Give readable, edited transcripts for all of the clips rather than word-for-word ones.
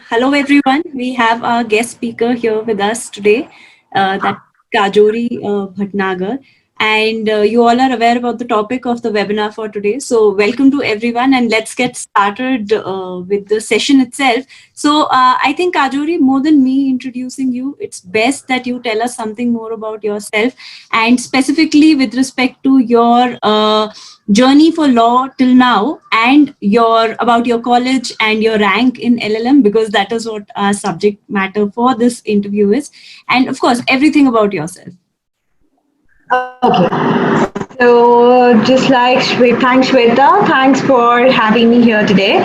Hello, everyone. We have our guest speaker here with us today, that's Kajori Bhatnagar. And you all are aware about the topic of the webinar for today. So, welcome to everyone, and let's get started with the session itself. So, I think Kajori, more than me introducing you, it's best that you tell us something more about yourself and specifically with respect to your journey for law till now and your about your college and your rank in LLM, because that is what our subject matter for this interview is, and of course everything about yourself. Okay. So, just like thanks Shweta, thanks for having me here today.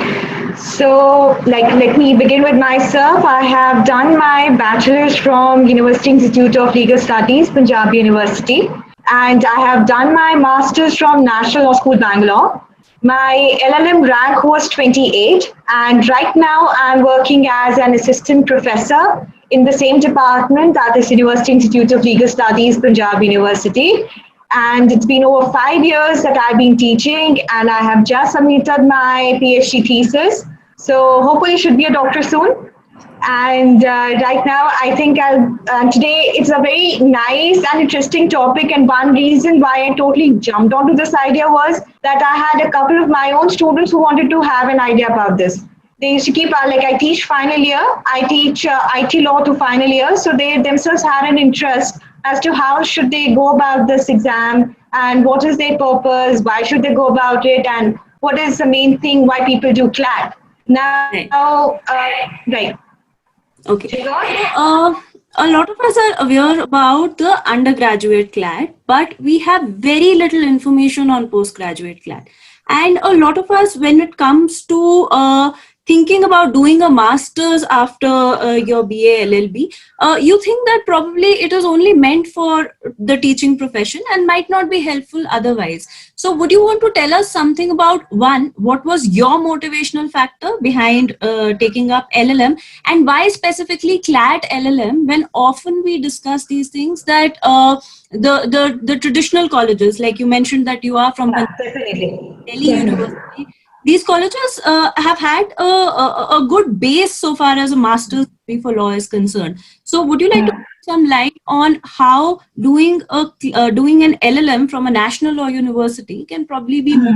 So, let me begin with myself. I have done my bachelor's from University Institute of Legal Studies, Punjab University, and I have done my master's from National Law School, Bangalore. My LLM rank was 28, and right now I'm working as an assistant professor in the same department, that is University Institute of Legal Studies, Punjab University. And it's been over 5 years that I've been teaching, and I have just submitted my PhD thesis. So hopefully, should be a doctor soon. And right now, I think today it's a very nice and interesting topic. And one reason why I totally jumped onto this idea was that I had a couple of my own students who wanted to have an idea about this. They used to keep, I teach final year, I teach IT law to final year. So they themselves had an interest as to how should they go about this exam and what is their purpose, why should they go about it, and what is the main thing why people do CLAT. Right. Now, right. Okay. A lot of us are aware about the undergraduate CLAT, but we have very little information on postgraduate CLAT. And a lot of us, when it comes to thinking about doing a master's after your BA LLB, you think that probably it is only meant for the teaching profession and might not be helpful otherwise. So would you want to tell us something about, one, what was your motivational factor behind taking up LLM, and why specifically CLAT LLM, when often we discuss these things that the traditional colleges, like you mentioned that you are from Definitely. Delhi University, these colleges have had a good base so far as a master's degree for law is concerned. So would you like to put some light on how doing an LLM from a national law university can probably be more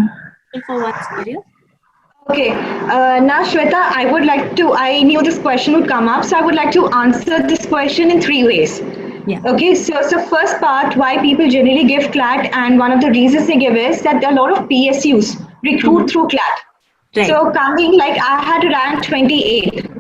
helpful for one's career? Okay, now Shweta, I knew this question would come up, so I would like to answer this question in three ways. Yeah. Okay, so first part, why people generally give CLAT, and one of the reasons they give is that a lot of PSUs recruit through CLAT. Right. So coming, like I had rank 28.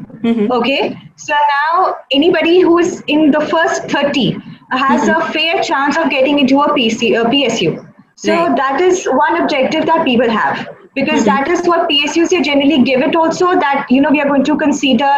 Okay, so now anybody who is in the first 30 has a fair chance of getting into a PSU. So Right. that is one objective that people have, because that is what PSUs they generally give it also, that we are going to consider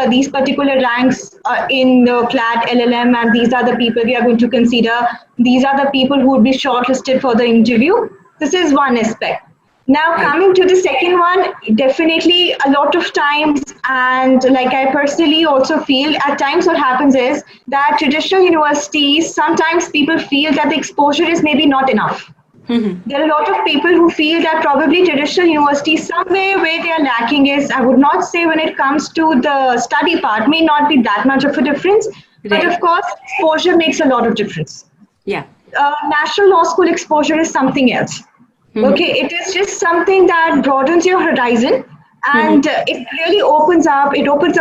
these particular ranks in CLAT LLM, and these are the people we are going to consider. These are the people who would be shortlisted for the interview. This is one aspect. Now, coming to the second one, definitely a lot of times, and like I personally also feel at times what happens is that traditional universities, sometimes people feel that the exposure is maybe not enough. There are a lot of people who feel that probably traditional universities, somewhere where they are lacking is, I would not say when it comes to the study part, may not be that much of a difference, but of course, exposure makes a lot of difference. Yeah. National law school exposure is something else. Okay, it is just something that broadens your horizon, and it really opens up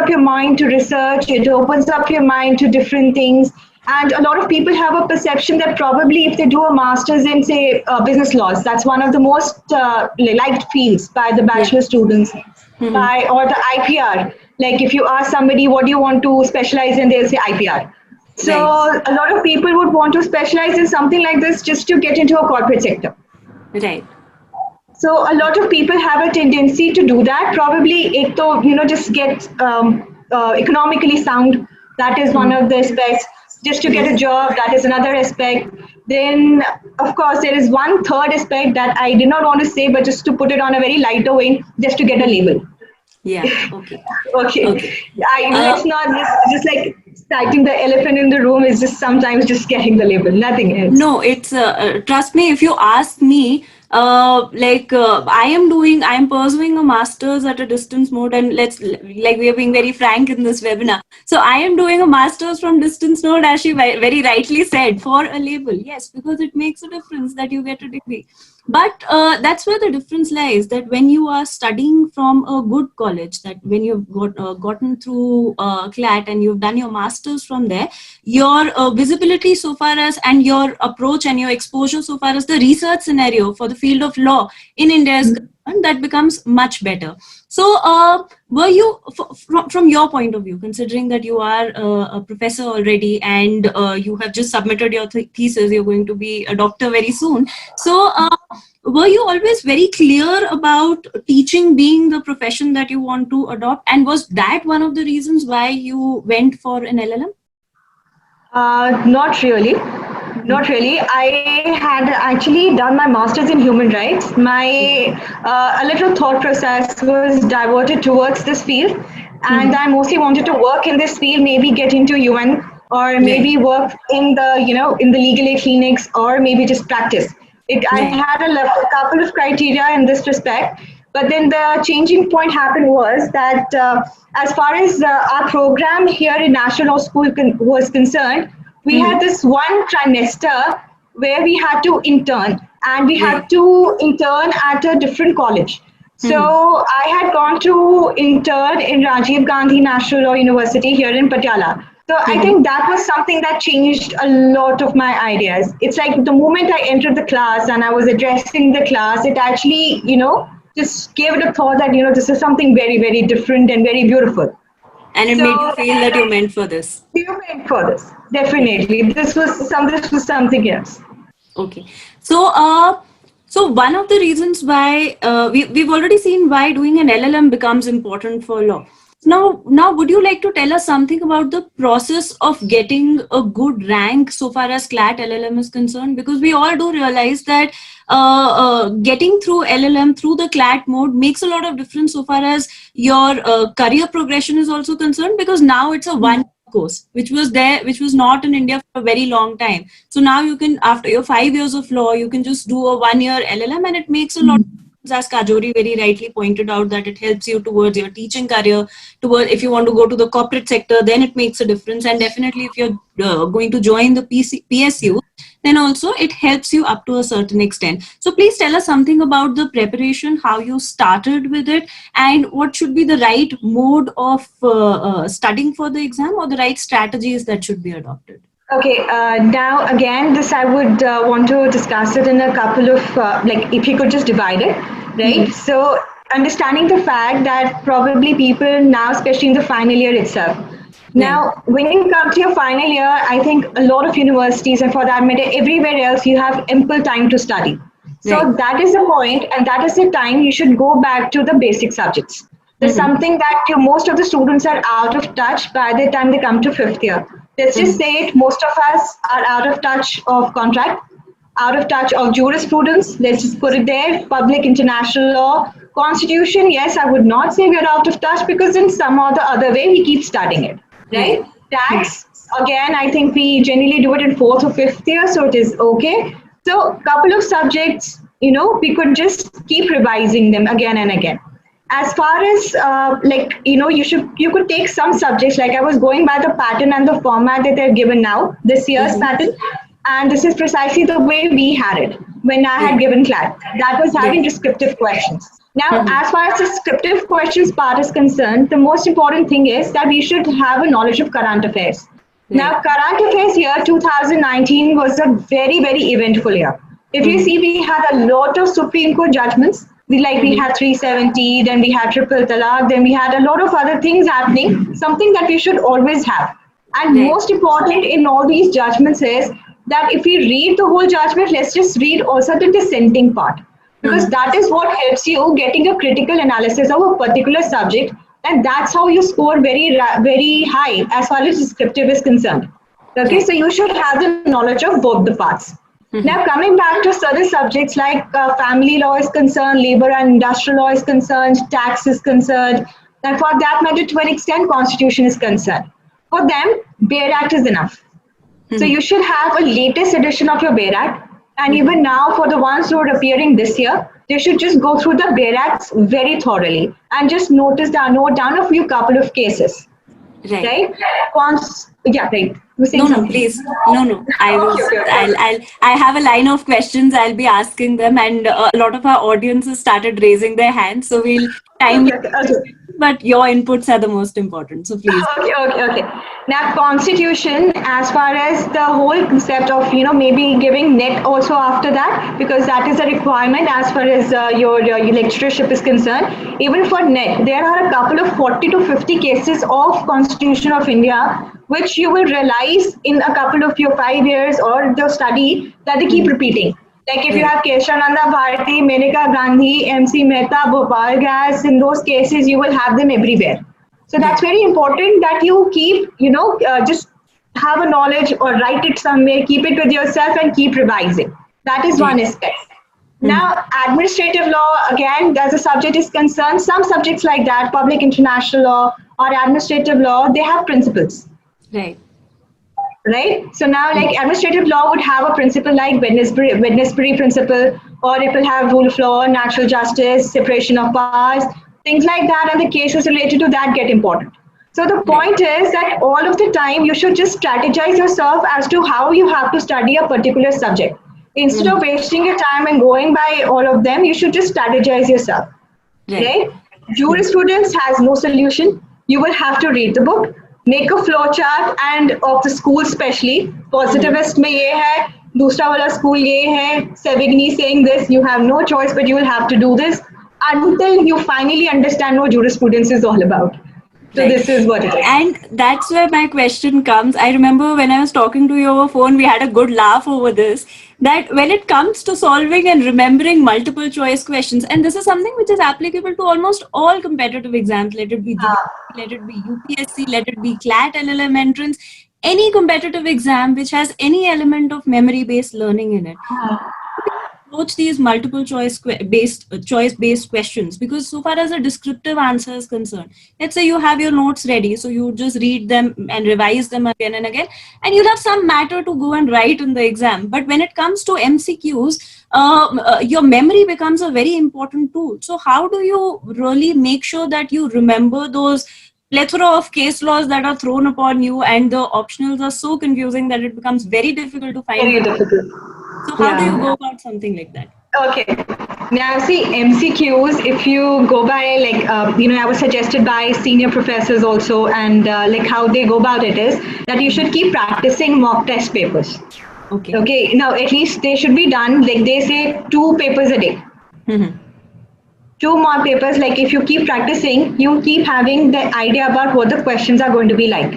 your mind to research, it opens up your mind to different things. And a lot of people have a perception that probably if they do a master's in, say, business laws, that's one of the most liked fields by the bachelor students, or the IPR. Like if you ask somebody, what do you want to specialize in, they'll say IPR. So a lot of people would want to specialize in something like this just to get into a corporate sector. Right. So a lot of people have a tendency to do that. Probably, just get economically sound. That is one of the aspects. Just to get a job, that is another aspect. Then, of course, there is one third aspect that I did not want to say, but just to put it on a very lighter way, just to get a label. Yeah. Okay. Okay. It's not just like citing the elephant in the room. Is just sometimes just getting the label, nothing else. No, it's trust me. If you ask me, I am pursuing a master's at a distance mode, and we are being very frank in this webinar. So I am doing a master's from distance mode, as she very rightly said, for a label. Yes, because it makes a difference that you get a degree. But that's where the difference lies, that when you are studying from a good college, that when you've gotten through CLAT and you've done your master's from there, your visibility so far as, and your approach and your exposure so far as the research scenario for the field of law in India is concerned, that becomes much better. So were you, from your point of view, considering that you are a professor already and you have just submitted your thesis, you're going to be a doctor very soon. So were you always very clear about teaching being the profession that you want to adopt? And was that one of the reasons why you went for an LLM? Not really. Not really. I had actually done my master's in human rights. My a little thought process was diverted towards this field, and I mostly wanted to work in this field, maybe get into UN, or maybe work in the in the legal aid clinics, or maybe just practice. I had a couple of criteria in this respect, but then the changing point happened was that as far as our program here in National Law School was concerned, we had this one trimester where we had to intern, and we had to intern at a different college. So I had gone to intern in Rajiv Gandhi National Law University here in Patiala. So I think that was something that changed a lot of my ideas. It's like the moment I entered the class and I was addressing the class, it actually, just gave it a thought that, this is something very, very different and very beautiful. And it made you feel that you're meant for this. You're meant for this, definitely. This was something else. Okay. So, so one of the reasons why we've already seen why doing an LLM becomes important for law. Now, would you like to tell us something about the process of getting a good rank so far as CLAT LLM is concerned? Because we all do realize that getting through LLM through the CLAT mode makes a lot of difference so far as your career progression is also concerned, because now it's a one course, which was not in India for a very long time. So now you can, after your 5 years of law, you can just do a 1 year LLM, and it makes a lot of, as Kajori very rightly pointed out, that it helps you towards your teaching career, if you want to go to the corporate sector, then it makes a difference. And definitely if you're going to join the PSU, then also it helps you up to a certain extent. So please tell us something about the preparation, how you started with it, and what should be the right mode of studying for the exam, or the right strategies that should be adopted. Okay, now again, this I would want to discuss it in a couple of, if you could just divide it, right? So understanding the fact that probably people now, especially in the final year itself, now, when you come to your final year, I think a lot of universities, and for that matter, everywhere else, you have ample time to study. So that is the point, and that is the time you should go back to the basic subjects. There's something that most of the students are out of touch by the time they come to 5th year. Let's just say it, most of us are out of touch of contract, out of touch of jurisprudence. Let's just put it there, public international law, constitution. Yes, I would not say we're out of touch, because in some or the other way, we keep studying it. Right? Tax, again, I think we generally do it in 4th or 5th year, so it is okay. So a couple of subjects, we could just keep revising them again and again. As far as you could take some subjects, like I was going by the pattern and the format that they're given now, this year's pattern, and this is precisely the way we had it when I had given CLAT. That was having descriptive questions. Now, as far as the descriptive questions part is concerned, the most important thing is that we should have a knowledge of current affairs. Now, current affairs year 2019 was a very, very eventful year. If you see, we had a lot of Supreme Court judgments. We had 370, then we had triple talaq, then we had a lot of other things happening, something that we should always have. And most important in all these judgments is that if we read the whole judgment, let's just read also the dissenting part. Because that is what helps you getting a critical analysis of a particular subject, and that's how you score very, very high as far as descriptive is concerned. Okay, so you should have the knowledge of both the parts. Now, coming back to certain subjects like family law is concerned, labor and industrial law is concerned, tax is concerned, and for that matter, to an extent, constitution is concerned. For them, Bail Act is enough. So you should have a latest edition of your Bail Act. And even now, for the ones who are appearing this year, they should just go through the BERACs very thoroughly and just note down a few couple of cases. Right. Right? Yeah, right. You were saying No, something. please. No. I was. Okay. I have a line of questions. I'll be asking them, and a lot of our audiences started raising their hands. So we'll time. Okay. But your inputs are the most important. So please. Okay. Now, constitution, as far as the whole concept of, maybe giving net also after that, because that is a requirement as far as your lectureship is concerned. Even for net, there are a couple of 40 to 50 cases of Constitution of India, which you will realize in a couple of your 5 years or the study that they keep repeating. Like if you have Keshananda Bharati, Menaka Gandhi, MC Mehta, Bhopal Gas, in those cases, you will have them everywhere. So that's very important that you keep, just have a knowledge or write it somewhere, keep it with yourself and keep revising. That is one aspect. Now, administrative law, again, as a subject is concerned, some subjects like that, public international law or administrative law, they have principles. Right? So now, like administrative law would have a principle like Wednesbury principle, or it will have rule of law, natural justice, separation of powers, things like that, and the cases related to that get important. So the point is that all of the time you should just strategize yourself as to how you have to study a particular subject. Instead of wasting your time and going by all of them, you should just strategize yourself. Right? Jurisprudence has no solution. You will have to read the book, make a flow chart, and of the school especially. Positivist में ये है, दूसरा वाला school ये है, Savigny saying this, you have no choice but you will have to do this until you finally understand what jurisprudence is all about. So this is what it is. And that's where my question comes. I remember when I was talking to you over phone, we had a good laugh over this, that when it comes to solving and remembering multiple choice questions, and this is something which is applicable to almost all competitive exams, let it be let it be UPSC, let it be CLAT, LLM entrance, any competitive exam which has any element of memory based learning in it. Approach these multiple choice based questions, because so far as a descriptive answer is concerned, let's say you have your notes ready, so you just read them and revise them again and again, and you'll have some matter to go and write in the exam. But when it comes to MCQs, your memory becomes a very important tool. So how do you really make sure that you remember those plethora of case laws that are thrown upon you, and the optionals are so confusing that it becomes very difficult to find? Very difficult. So how do you go about something like that? Okay. Now, see, MCQs, if you go by, like, I was suggested by senior professors also, and like how they go about it is that you should keep practicing mock test papers. Okay. Now, at least they should be done, like they say, 2 papers a day. 2 mock papers, like if you keep practicing, you keep having the idea about what the questions are going to be like.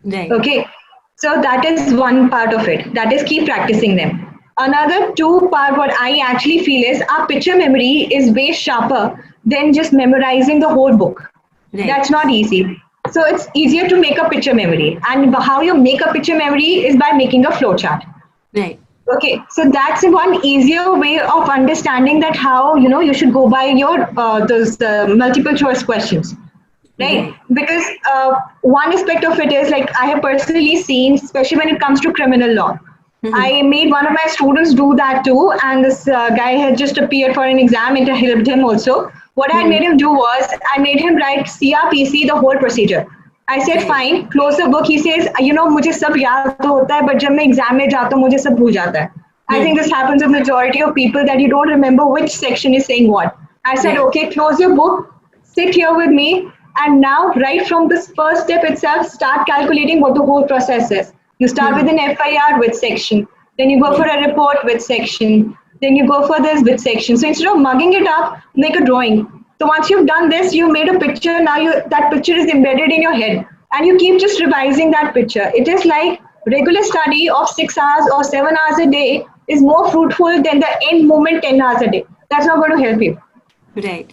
Right. Okay. So that is one part of it. That is keep practicing them. Another 2 part, what I actually feel is our picture memory is way sharper than just memorizing the whole book. Right. That's not easy. So it's easier to make a picture memory. And how you make a picture memory is by making a flowchart. Right. Okay, so that's one easier way of understanding that how, you should go by your those multiple choice questions. Right? Because one aspect of it is, like, I have personally seen, especially when it comes to criminal law, I made one of my students do that too, and this guy had just appeared for an exam, and it helped him also. What I made him do was, I made him write CRPC, the whole procedure. I said, fine, close the book. He says, मुझे सब याद तो होता है, but जब मैं exam में जाता हूँ, मुझे सब भूल जाता है. I think this happens with majority of people, that you don't remember which section is saying what. I said, okay, close your book, sit here with me, and now right from this first step itself, start calculating what the whole process is. You start with an FIR with section, then you go for a report with section, then you go for this with section. So instead of mugging it up, make a drawing. So once you've done this, you made a picture, now that picture is embedded in your head, and you keep just revising that picture. It is like regular study of 6 hours or 7 hours a day is more fruitful than the end moment 10 hours a day. That's not going to help you. Right.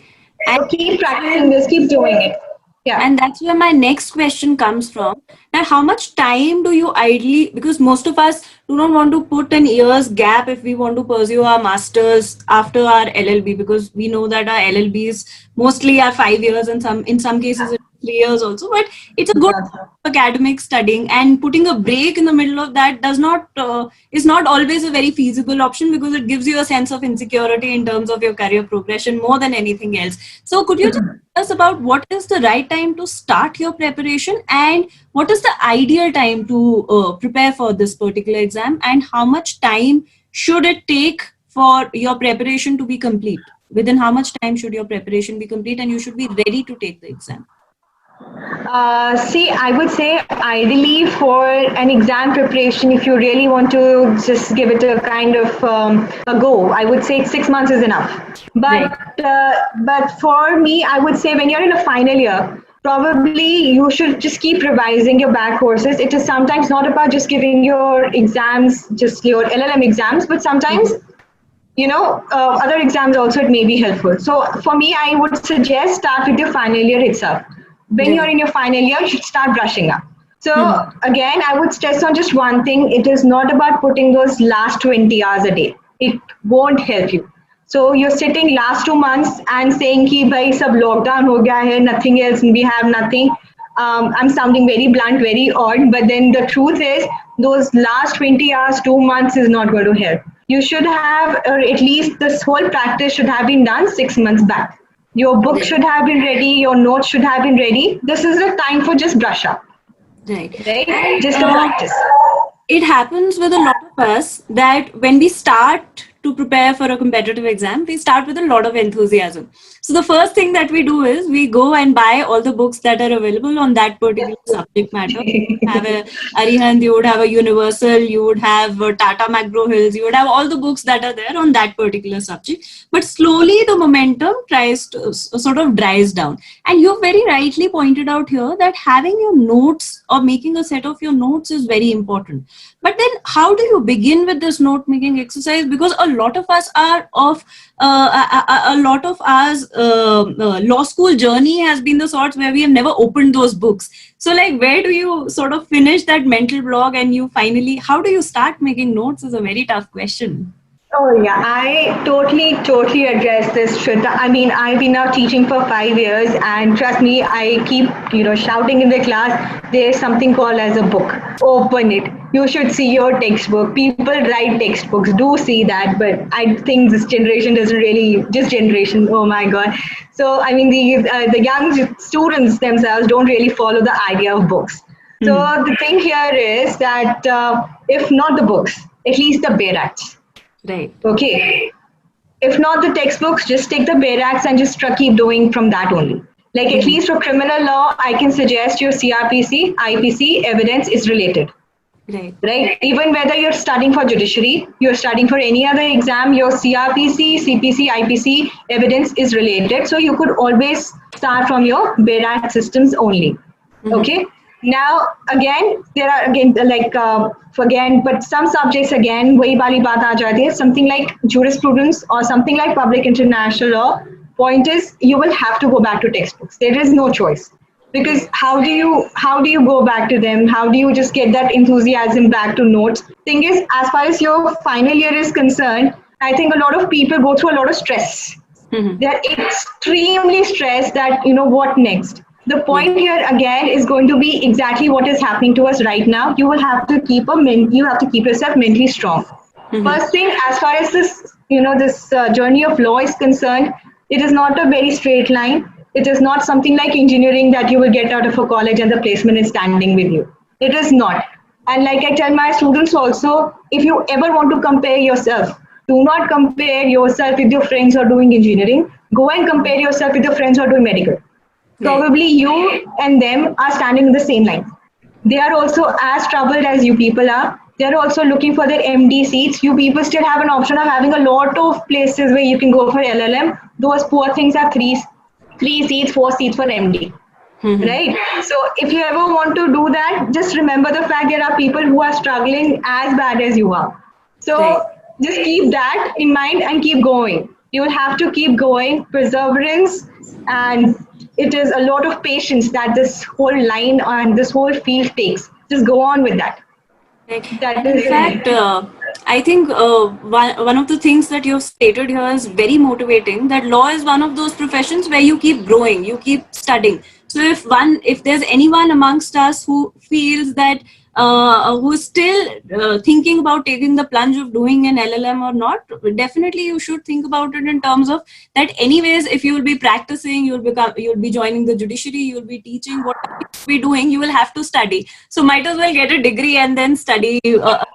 And keep practicing this, keep doing it. Yeah. And that's where my next question comes from. Now, how much time do you ideally, because most of us do not want to put an year's gap if we want to pursue our masters after our LLB, because we know that our LLBs mostly are 5 years, and in some cases it's 3 years also, but it's a good academic studying, and putting a break in the middle of that is not always a very feasible option, because it gives you a sense of insecurity in terms of your career progression more than anything else. So could you just tell us about what is the right time to start your preparation, and what is the ideal time to prepare for this particular exam, and how much time should it take for your preparation to be complete? Within how much time should your preparation be complete and you should be ready to take the exam? See, I would say ideally for an exam preparation, if you really want to just give it a kind of a go, I would say 6 months is enough. But for me, I would say when you're in a final year, probably you should just keep revising your back courses. It is sometimes not about just giving your exams, just your LLM exams, but sometimes other exams also it may be helpful. So for me, I would suggest start with your final year itself. When you're in your final year, you should start brushing up. So again, I would stress on just one thing. It is not about putting those last 20 hours a day. It won't help you. So you're sitting last 2 months and saying ki bhai sab lockdown ho gaya hai, nothing else, we have nothing. I'm sounding very blunt, very odd, but then the truth is those last 20 hours, 2 months is not going to help. You should have, or at least this whole practice should have been done 6 months back. Your book should have been ready, your notes should have been ready. This is the time for just brush up. Right. Just to practice. It happens with a lot of us that when we start to prepare for a competitive exam, we start with a lot of enthusiasm. So the first thing that we do is we go and buy all the books that are available on that particular subject matter. You have a Arihant, you would have a Universal, you would have Tata McGraw-Hills, you would have all the books that are there on that particular subject. But slowly the momentum tries to sort of dries down. And you very rightly pointed out here that having your notes or making a set of your notes is very important. But then how do you begin with this note making exercise? Because a lot of us are of a lot of us law school journey has been the sorts where we have never opened those books. So like, where do you sort of finish that mental block, and you finally, how do you start making notes is a very tough question. Oh yeah, I totally address this, Shweta. I mean, I've been now teaching for 5 years, and trust me, I keep shouting in the class. There's something called as a book. Open it. You should see your textbook. People write textbooks. Do see that, but I think this generation doesn't really. This generation, oh my god. So I mean, the young students themselves don't really follow the idea of books. So the thing here is that if not the books, at least the bare acts. Right. Okay. If not the textbooks, just take the bare acts and just keep doing from that only. Like at least for criminal law, I can suggest your CRPC, IPC evidence is related. Right. Even whether you're studying for judiciary, you're studying for any other exam, your CRPC, CPC, IPC evidence is related. So you could always start from your bare act systems only. Okay. Now, again, there are but some subjects again, wahi bali baat aa jati hai, something like jurisprudence or something like public international law. Point is, you will have to go back to textbooks. There is no choice, because how do you go back to them? How do you just get that enthusiasm back to notes? Thing is, as far as your final year is concerned, I think a lot of people go through a lot of stress. They're extremely stressed that what next. The point here again is going to be exactly what is happening to us right now. You will have to keep yourself mentally strong. First thing, as far as this journey of law is concerned, it is not a very straight line. It is not something like engineering that you will get out of a college and the placement is standing with you. It is not. And like I tell my students also, if you ever want to compare yourself, do not compare yourself with your friends who are doing engineering. Go and compare yourself with your friends who are doing medical. Probably you and them are standing in the same line. They are also as troubled as you people are. They're also looking for their MD seats. You people still have an option of having a lot of places where you can go for LLM. Those poor things are three seats, 4 seats for MD. Right? So if you ever want to do that, just remember the fact there are people who are struggling as bad as you are. So just keep that in mind and keep going. You will have to keep going, perseverance, and it is a lot of patience that this whole line and this whole field takes. Just go on with that. In fact, I think one of the things that you've stated here is very motivating, that law is one of those professions where you keep growing, you keep studying. So if there's anyone amongst us who feels that who's still thinking about taking the plunge of doing an LLM or not, definitely you should think about it in terms of that. Anyways, if you will be practicing, you'll be joining the judiciary, you'll be teaching, whatever you'll be doing, you will have to study. So might as well get a degree and then study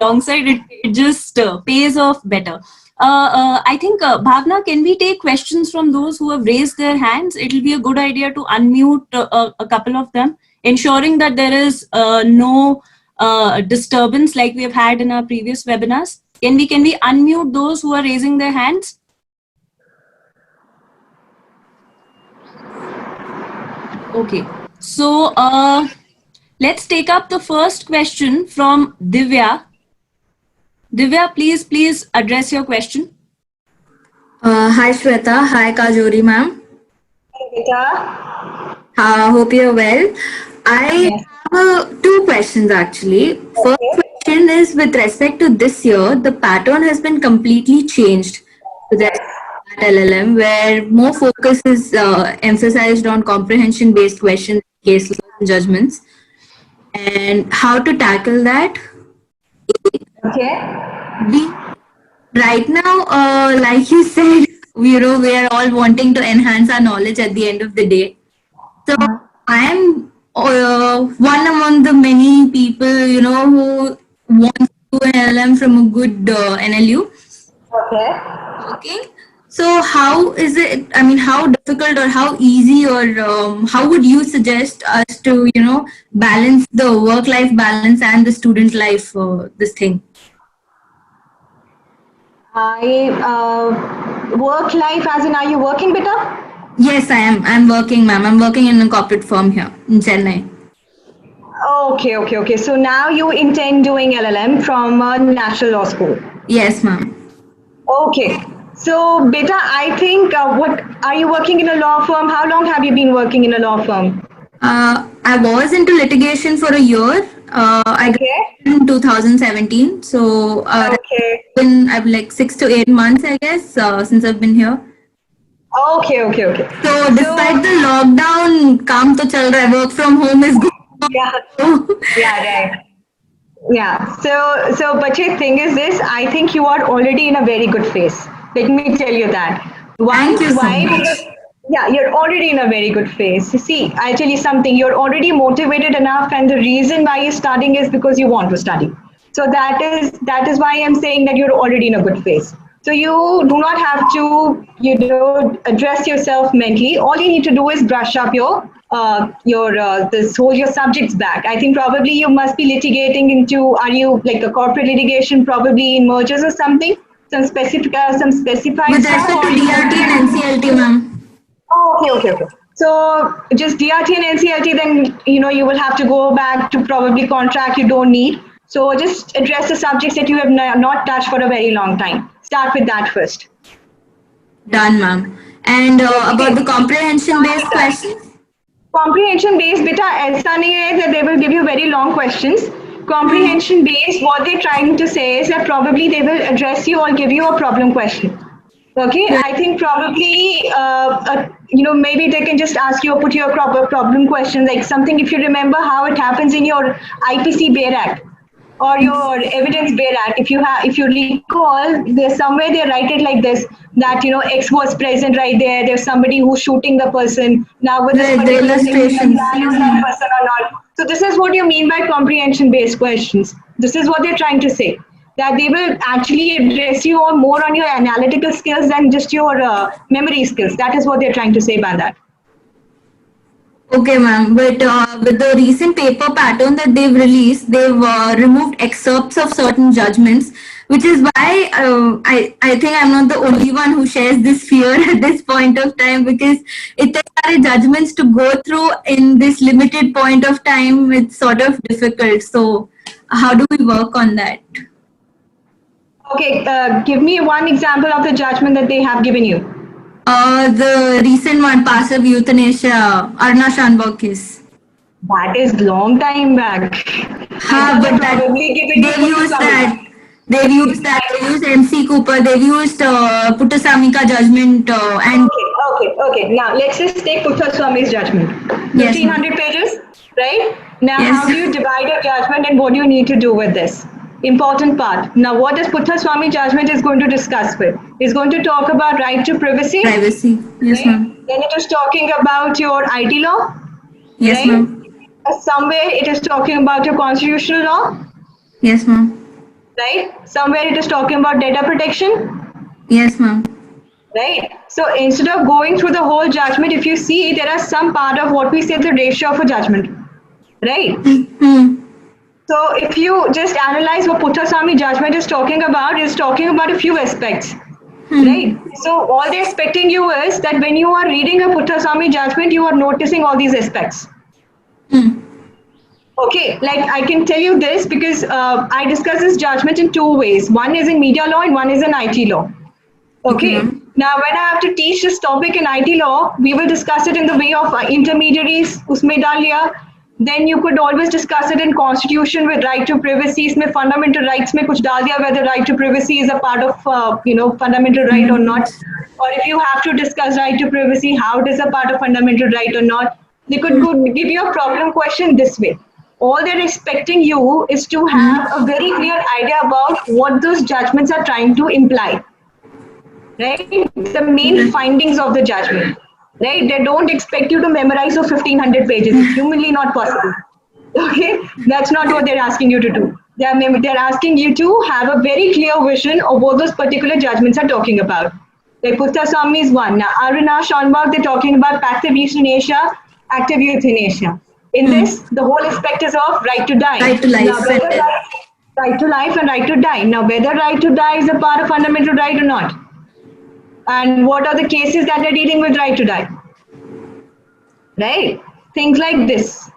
alongside it. It just pays off better. I think, Bhavna, can we take questions from those who have raised their hands? It'll be a good idea to unmute a couple of them, ensuring that there is no disturbance like we have had in our previous webinars. Can we unmute those who are raising their hands? Okay, so let's take up the first question from Divya. Divya, please address your question. Hi Shweta, hi Kajori ma'am. Hey, Beta. Hope you're well. I have two questions actually. First question is with respect to this year, the pattern has been completely changed with respect to that LLM, where more focus is emphasized on comprehension-based questions, case law, and judgments, and how to tackle that. Okay. Right now, like you said, we are all wanting to enhance our knowledge at the end of the day. So I am one among the many people, who want to do an LLM from a good NLU. Okay. So how is it, I mean, how difficult or how easy or how would you suggest us to, balance the work-life balance and the student life, this thing? Work life as in, are you working, Beta? Yes, I am. I'm working, ma'am. I'm working in a corporate firm here in Chennai. Okay. So now you intend doing LLM from a national law school. Yes, ma'am. Okay. So, Beta, I think, what are you working in a law firm? How long have you been working in a law firm? I was into litigation for a year. I graduated in 2017. So I've like 6 to 8 months, I guess, since I've been here. Okay. So despite the lockdown, काम तो चल रहा है, work from home is good. Right. Yeah. So, but your thing is this, I think you are already in a very good phase. Let me tell you that. Thank you so much. Yeah, you're already in a very good phase. See, I'll tell you something. You're already motivated enough, and the reason why you're studying is because you want to study. So that is why I'm saying that you're already in a good phase. So you do not have to, address yourself mentally. All you need to do is brush up your subjects back. I think probably you must be litigating into. Are you like a corporate litigation, probably in mergers or something? Some specified With respect to DRT and NCLT, ma'am. Oh, okay. So just DRT and NCLT, then you will have to go back to probably contract you don't need. So just address the subjects that you have not touched for a very long time. Start with that first. Done, ma'am. And about the comprehension-based questions? Comprehension-based, beta, aisa nahi hai that they will give you very long questions. Comprehension-based, what they're trying to say is that probably they will address you or give you a problem question. Okay, I think probably, maybe they can just ask you or put your proper problem question, like something, if you remember how it happens in your IPC Bail Act or your Evidence Bail Act. If you recall, there's somewhere they write it like this, that, X was present right there. There's somebody who's shooting the person. Now with this the illustrations. that person or not. So this is what you mean by comprehension-based questions. This is what they're trying to say, that they will actually address you more on your analytical skills than just your memory skills. That is what they're trying to say by that. Okay, ma'am. But with the recent paper pattern that they've released, they've removed excerpts of certain judgments, which is why I think I'm not the only one who shares this fear at this point of time, because it takes judgments to go through in this limited point of time. It's sort of difficult. So how do we work on that? Okay, give me one example of the judgment that they have given you. The recent one, passive euthanasia, Arna Shanbok case. That is long time back. But they've used that. They've used MC Cooper. They've used Puttaswamy ka judgment and. Okay. Now let's just take Puttaswamy's judgment. Yes, ma'am. 1500 pages, right? Now, Yes. how do you divide your judgment and what do you need to do with this? Important part. Now, what is Putha Swami judgment is going to discuss with? Is going to talk about right to privacy, Privacy. Yes, right? ma'am. Then it is talking about your IT law, Yes, right? ma'am. Somewhere it is talking about your constitutional law, Yes, ma'am. right? Somewhere it is talking about data protection, Yes, ma'am. right? So instead of going through the whole judgment, if you see, there are some part of what we say the ratio of a judgment, right? Hmm. So if you just analyze what Puttaswamy judgment is talking about, it's talking about a few aspects, right? So all they're expecting you is that when you are reading a Puttaswamy judgment, you are noticing all these aspects. Hmm. Okay, like I can tell you this because I discuss this judgment in two ways. One is in media law and one is in IT law. Okay, Okay. ma'am. Now, when I have to teach this topic in IT law, we will discuss it in the way of intermediaries, usme dal liya. Then you could always discuss it in constitution with right to privacy. इसमें fundamental rights में कुछ डाल दिया whether right to privacy is a part of fundamental right or not. Or if you have to discuss right to privacy, how it is a part of fundamental right or not. They could go give you a problem question this way. All they're expecting you is to have a very clear idea about what those judgments are trying to imply, right? The main findings of the judgment, right? They don't expect you to memorize of 1500 pages. It's humanly not possible. Okay, that's not what they're asking you to do. They're asking you to have a very clear vision of what those particular judgments are talking about. Like Puttaswamy is one. Now, Aruna, Schonberg, they're talking about passive euthanasia, active euthanasia. In this, the whole aspect is of right to die. Right to life. Now, whether right to life and right to die. Now, whether right to die is a part of fundamental right or not, and what are the cases that are dealing with right to die, right? Things like this.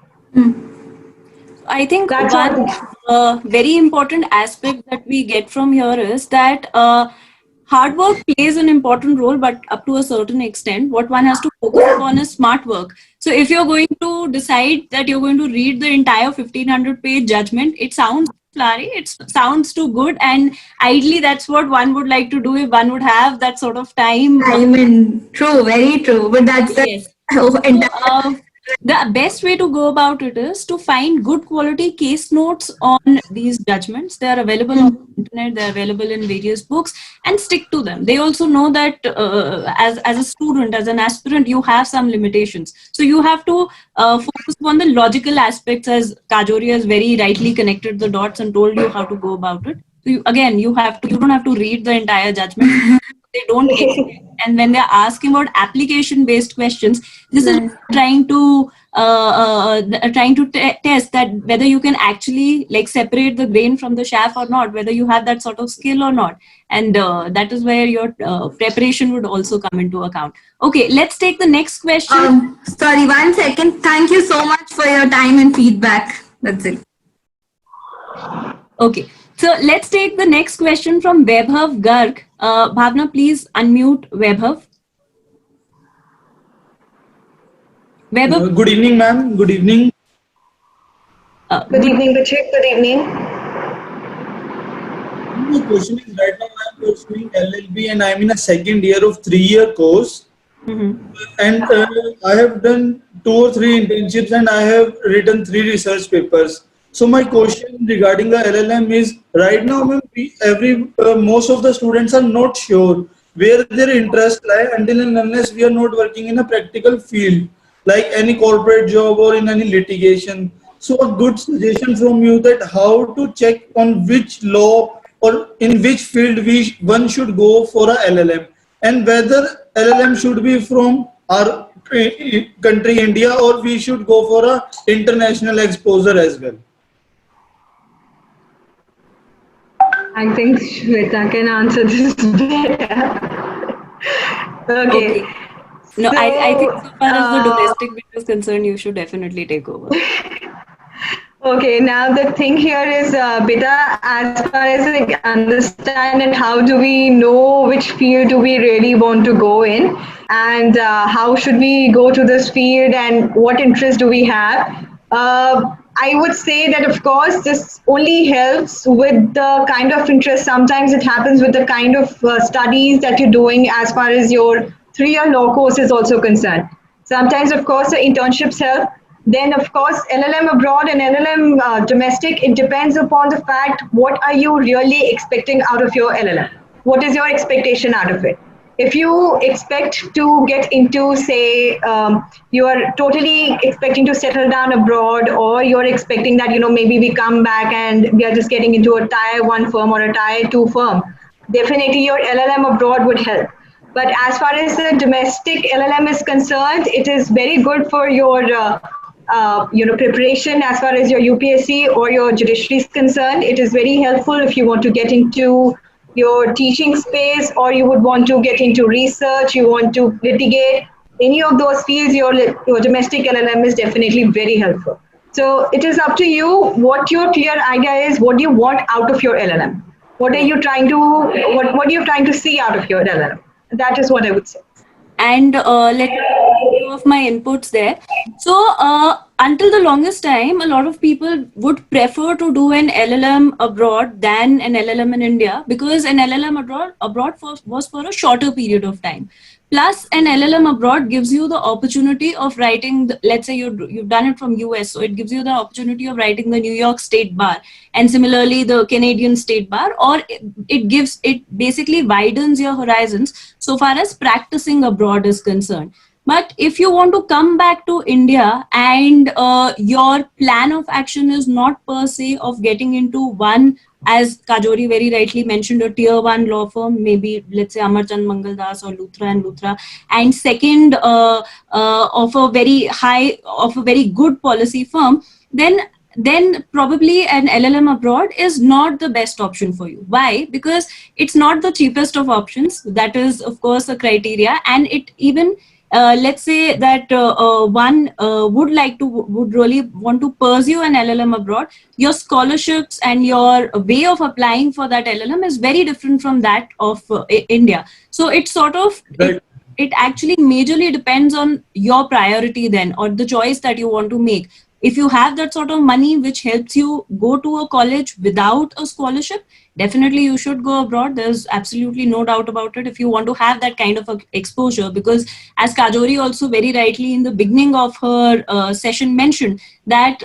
I think That's one all. very important aspect that we get from here is that hard work plays an important role, but up to a certain extent. What one has to focus upon is smart work. So if you're going to decide that you're going to read the entire 1500-page judgment, it sounds flowery, it sounds too good, and ideally that's what one would like to do if one would have that sort of time. I mean, true, very true. But that's the Yes. entire. The best way to go about it is to find good quality case notes on these judgments. They are available on the internet, they're available in various books, and stick to them. They also know that as a student, as an aspirant, you have some limitations. So you have to focus on the logical aspects, as Kajori has very rightly connected the dots and told you how to go about it. So you don't have to read the entire judgment. They don't expect. And when they're asking about application based questions, this is trying to test that whether you can actually like separate the grain from the chaff or not, whether you have that sort of skill or not. And that is where your preparation would also come into account. Okay, let's take the next question. Sorry, 1 second. Thank you so much for your time and feedback. That's it. Okay, so let's take the next question from Vaibhav Garg. Bhavna, please unmute Vaibhav. Vaibhav, Good evening, ma'am. Good evening. Good evening, Richard. Good evening. My question is right now I am pursuing LLB and I am in a second year of 3-year course. And I have done 2 or 3 internships and I have written 3 research papers. So my question regarding the LLM is right now, ma'am, most of the students are not sure where their interest lie until and unless we are not working in a practical field like any corporate job or in any litigation. So a good suggestion from you that how to check on which law or in which field one should go for a LLM, and whether LLM should be from our country India or we should go for a international exposure as well. I think Shweta can answer this better. Okay. No, I think so far as the uh, domestic bit is concerned, you should definitely take over. Okay, now the thing here is, Beta, as far as I understand it, how do we know which field do we really want to go in, and how should we go to this field, and what interest do we have? I would say that, of course, this only helps with the kind of interest. Sometimes it happens with the kind of studies that you're doing as far as your 3-year law course is also concerned. Sometimes, of course, the internships help. Then, of course, LLM abroad and LLM domestic, it depends upon the fact what are you really expecting out of your LLM? What is your expectation out of it? If you expect to get into, say, you are totally expecting to settle down abroad, or you're expecting that, maybe we come back and we are just getting into a tier 1 firm or a tier 2 firm, definitely your LLM abroad would help. But as far as the domestic LLM is concerned, it is very good for your preparation as far as your UPSC or your judiciary is concerned. It is very helpful if you want to get into your teaching space, or you would want to get into research, you want to litigate, any of those fields, your domestic LLM is definitely very helpful. So it is up to you what your clear idea is, what do you want out of your LLM? What are you trying to, what are you trying to see out of your LLM? That is what I would say. And let me give you of my inputs there. So until the longest time, a lot of people would prefer to do an LLM abroad than an LLM in India, because an LLM abroad was for a shorter period of time. Plus, an LLM abroad gives you the opportunity of writing, let's say you've done it from US, so it gives you the opportunity of writing the New York State Bar, and similarly the Canadian State Bar, or it basically widens your horizons so far as practicing abroad is concerned. But if you want to come back to India and your plan of action is not per se of getting into one, as Kajori very rightly mentioned, a tier 1 law firm, maybe let's say Amarchand Mangaldas or Luthra & Luthra, and second of a very good policy firm, then probably an LLM abroad is not the best option for you. Why? Because it's not the cheapest of options. That is, of course, a criteria, and it even let's say that one would really want to pursue an LLM abroad, your scholarships and your way of applying for that LLM is very different from that of India. So it's sort of, it actually majorly depends on your priority then, or the choice that you want to make. If you have that sort of money which helps you go to a college without a scholarship, definitely you should go abroad. There's absolutely no doubt about it if you want to have that kind of exposure, because as Kajori also very rightly in the beginning of her session mentioned, that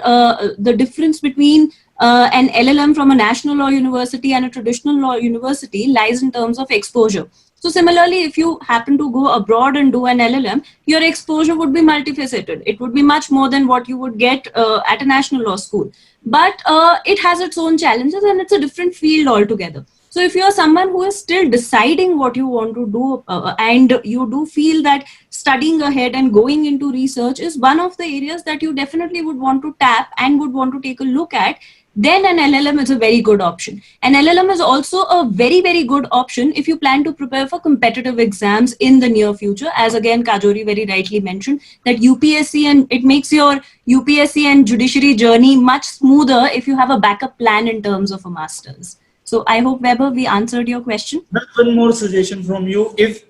the difference between an LLM from a national law university and a traditional law university lies in terms of exposure. So similarly, if you happen to go abroad and do an LLM, your exposure would be multifaceted. It would be much more than what you would get at a national law school. But it has its own challenges, and it's a different field altogether. So if you're someone who is still deciding what you want to do, and you do feel that studying ahead and going into research is one of the areas that you definitely would want to tap and would want to take a look at, then an LLM is a very good option. An LLM is also a very, very good option if you plan to prepare for competitive exams in the near future. As again, Kajori very rightly mentioned, that UPSC, and it makes your UPSC and judiciary journey much smoother if you have a backup plan in terms of a master's. So I hope, Weber, we answered your question. One more suggestion from you. If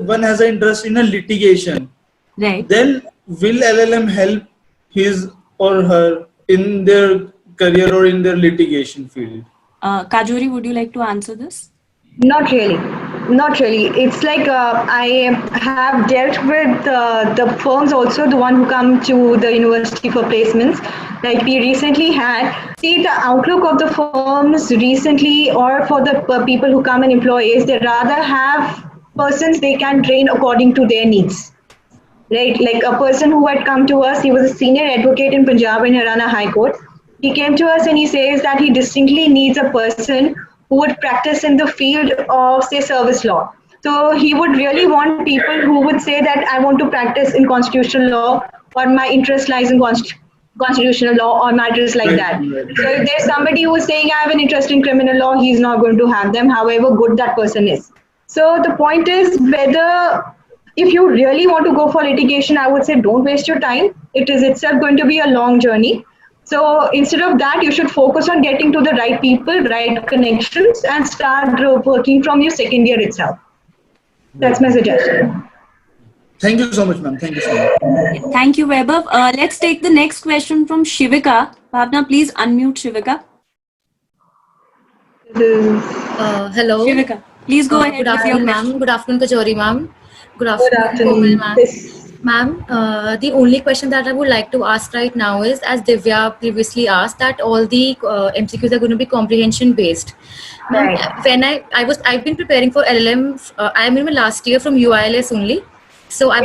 one has an interest in a litigation, right, then will LLM help his or her in their career or in their litigation field? Kajori, would you like to answer this? Not really. Not really. It's like I have dealt with the firms also, the one who come to the university for placements. Like we recently had, see the outlook of the firms recently, or for the people who come and employees, they rather have persons they can train according to their needs. Right? Like a person who had come to us, he was a senior advocate in Punjab and Haryana High Court. He came to us and he says that he distinctly needs a person who would practice in the field of, say, service law. So he would really want people who would say that I want to practice in constitutional law, or my interest lies in constitutional law, or matters like that. So if there's somebody who is saying I have an interest in criminal law, he's not going to have them, however good that person is. So the point is, whether if you really want to go for litigation, I would say don't waste your time. It is itself going to be a long journey. So instead of that, you should focus on getting to the right people, right connections, and start working from your second year itself. That's my suggestion. Thank you so much, ma'am. Thank you so much. Thank you, Weber. Let's take the next question from Shivika. Bhavna, please unmute Shivika. Hello. Shivika, please go ahead. Good afternoon, ma'am. Good afternoon, Kajori, ma'am. Good Good afternoon, afternoon. ma'am. Ma'am, the only question that I would like to ask right now is, as Divya previously asked, that all the MCQs are going to be comprehension based. Ma'am, Right. when I've been preparing for LLM. I'm in my last year from UILS only. So Yeah,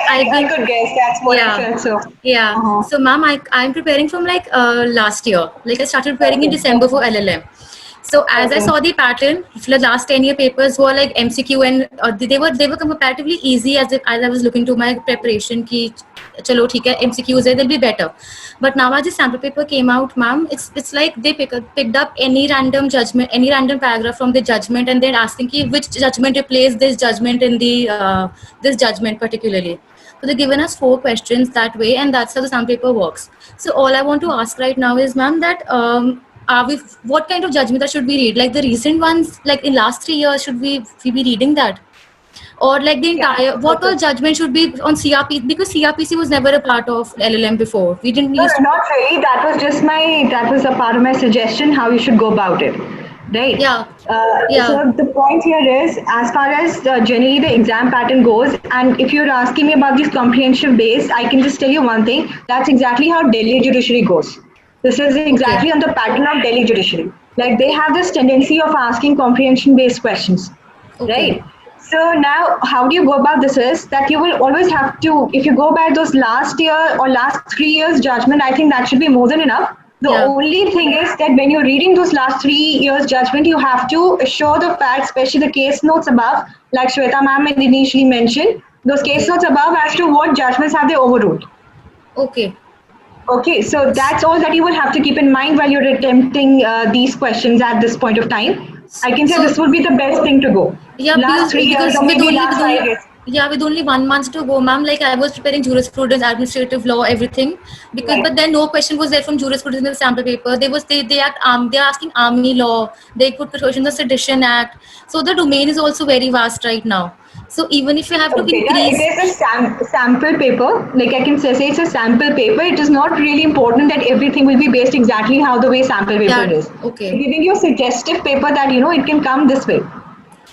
I could guess. That's what I yeah, felt. So, yeah. uh-huh. So, ma'am, I'm preparing from like last year. Like I started preparing in Okay. December for LLM. So as I Okay. saw the pattern, for the last 10-year papers were like MCQ, and they were comparatively easy as I was looking to my preparation. Ki, chalo, theek hai, MCQs hai, they'll be better. But now as the sample paper came out, ma'am, it's like they picked up any random judgment, any random paragraph from the judgment, and they're asking ki which judgment replaced this judgment in the this judgment particularly. So they've given us 4 questions that way, and that's how the sample paper works. So all I want to ask right now is, ma'am, that are we? What kind of judgment that should we read? Like the recent ones, like in last 3 years, should we be reading that? Or like the Yeah. entire, what all Okay. judgment should be on CRP? Because CRPC was never a part of LLM before. We didn't No, used no, to. not really. That was a part of my suggestion how you should go about it. Right. Yeah, yeah. So the point here is, as far as generally the exam pattern goes, and if you're asking me about this comprehensive based, I can just tell you one thing. That's exactly how Delhi judiciary goes. This is Okay, exactly on the pattern of Delhi judiciary. Like they have this tendency of asking comprehension based questions, okay, right? So now, how do you go about this is that you will always have to, if you go by those last year or last 3 years judgment, I think that should be more than enough. The yeah, only thing is that when you're reading those last 3 years judgment, you have to assure the fact, especially the case notes above, like Shweta ma'am had initially mentioned, those case okay, notes above as to what judgments have they overruled. okay. Okay, so that's all that you will have to keep in mind while you're attempting these questions at this point of time. I can say this So would be the best thing to go. yeah, Last 3 years because or maybe last 5 years. yeah, with only 1 month to go, ma'am. Like I was preparing jurisprudence, administrative law, everything. Because Right. but then no question was there from jurisprudence in the sample paper. They're asking army law. They put question the Sedition Act. So the domain is also very vast right now. So even if you have to Beta, it increase, is a sample paper. Like I can say it's a sample paper. It is not really important that everything will be based exactly how the way sample paper yeah, is. okay, They're giving you a suggestive paper that it can come this way,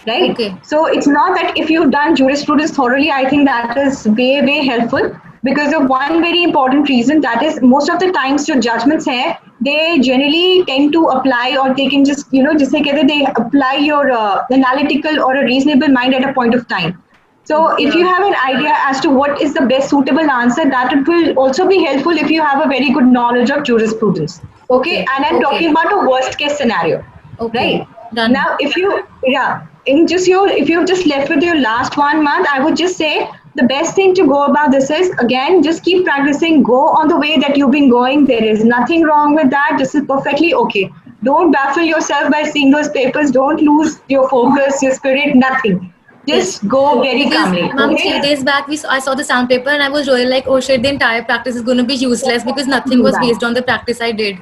right? okay, So it's not that if you've done jurisprudence thoroughly, I think that is way helpful because of one very important reason, that is most of the times your judgments here, they generally tend to apply, or they can just say that they apply your analytical or a reasonable mind at a point of time. So if you yeah, have an idea as to what is the best suitable answer, that it will also be helpful if you have a very good knowledge of jurisprudence. Okay, okay, and I'm okay, talking about a worst case scenario, okay, right? done. Now, if you're just left with your last 1 month, I would just say the best thing to go about this is, again, just keep practicing. Go on the way that you've been going. There is nothing wrong with that. This is perfectly okay. Don't baffle yourself by seeing those papers. Don't lose your focus, your spirit, nothing. Yes. Just go very Because, calmly. ma'am, Okay? 3 days back, I saw the sandpaper and I was really like, oh shit, the entire practice is going to be useless because Don't nothing do was that. based on the practice I did.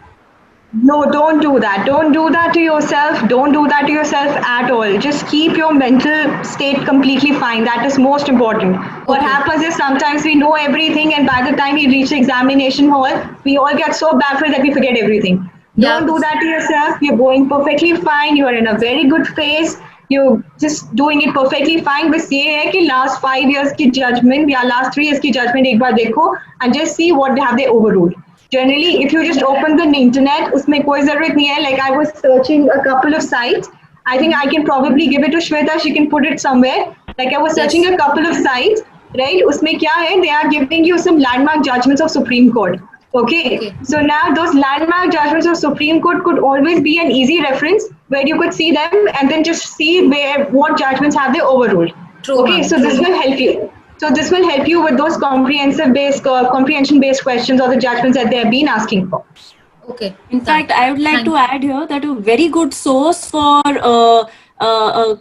No, don't do that. Don't do that to yourself. Don't do that to yourself at all. Just keep your mental state completely fine. That is most important. What Okay. happens is sometimes we know everything, and by the time we reach the examination hall, we all get so baffled that we forget everything. Yeah. Don't do that to yourself. You're going perfectly fine. You are in a very good phase. You're just doing it perfectly fine. बस ये है कि last 5 years की judgment या last 3 years की judgment एक बार देखो and just see what have they overruled. Generally, if you just open the internet, उसमें कोई ज़रूरत नहीं है. Like I was searching a couple of sites. I think I can probably give it to Shweta. She can put it somewhere. Like I was searching Yes. a couple of sites, right? उसमें क्या है? They are giving you some landmark judgments of Supreme Court. Okay. Okay. So now those landmark judgments of Supreme Court could always be an easy reference where you could see them and then just see what judgments have they overruled. True, Okay. ma'am. So this will help you. So this will help you with those comprehension based questions or the judgments that they have been asking for. Okay. In fact, I would like to add here that a very good source for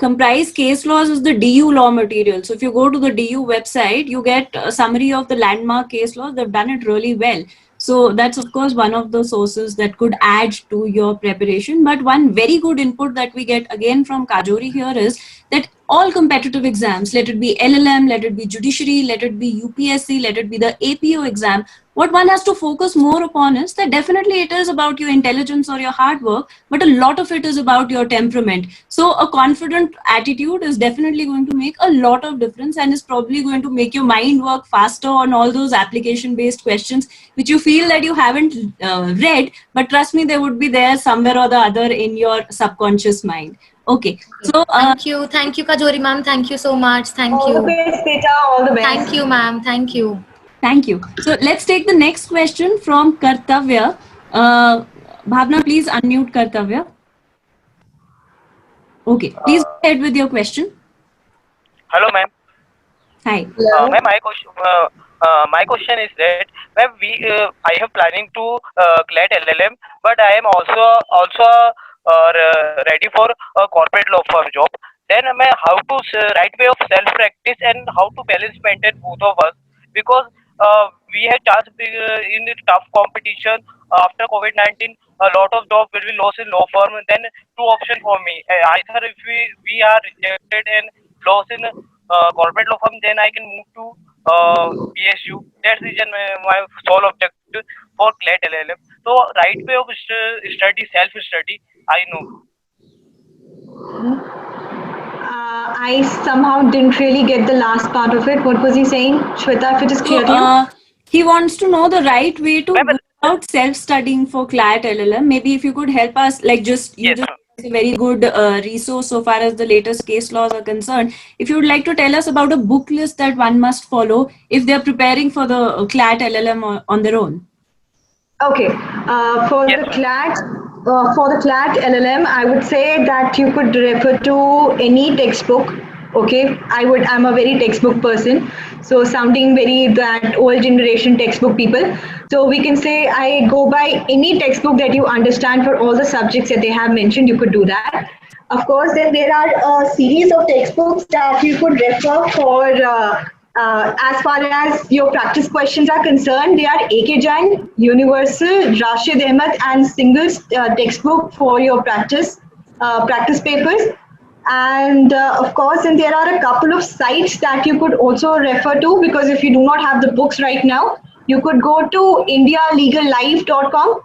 comprised case laws is the DU law material. So if you go to the DU website, you get a summary of the landmark case laws. They've done it really well. So that's of course one of the sources that could add to your preparation. But one very good input that we get again from Kajori here is that all competitive exams, let it be LLM, let it be judiciary, let it be UPSC, let it be the APO exam, what one has to focus more upon is that definitely it is about your intelligence or your hard work, but a lot of it is about your temperament. So a confident attitude is definitely going to make a lot of difference and is probably going to make your mind work faster on all those application based questions which you feel that you haven't read, but trust me, they would be there somewhere or the other in your subconscious mind. Okay, so Thank you, Kajori ma'am. Thank you so much. Thank All the you. best, Beta. All the best. Thank you, ma'am. Thank you. thank you. So let's take the next question from Kartavya. Bhavna, please unmute Kartavya. Okay, please go ahead with your question. Hello, ma'am. Hi. Ma'am, my question is that, ma'am, I am planning to CLAT LLM, but I am also ready for a corporate law firm job. Then, ma'am, how to right way of self practice and how to balance maintain both of us, because we had chance in the tough competition after COVID-19. A lot of jobs will be lost in law firm. Then two options for me: either if we are rejected and lost in corporate law firm, then I can move to PSU. That's the reason my sole objective for CLAT LLM. So right way of study, self study, I know. I somehow didn't really get the last part of it. What was he saying? Shweta, if it is clear to you. He wants to know the right way to Ma'am, go about self-studying for CLAT LLM. Maybe if you could help us, like just Yes, just ma'am. a very good resource so far as the latest case laws are concerned. If you would like to tell us about a book list that one must follow if they're preparing for the CLAT LLM on their own. Okay, for Yes, the ma'am. CLAT LLM, I would say that you could refer to any textbook. Okay, I'm a very textbook person, so sounding very that old generation textbook people. So we can say I go by any textbook that you understand for all the subjects that they have mentioned. You could do that. Of course, then there are a series of textbooks that you could refer for. As far as your practice questions are concerned, they are A.K. Jain, Universal, Rashid Ahmed, and Singles textbook for your practice papers. And of course, then there are a couple of sites that you could also refer to, because if you do not have the books right now, you could go to indialegallife.com.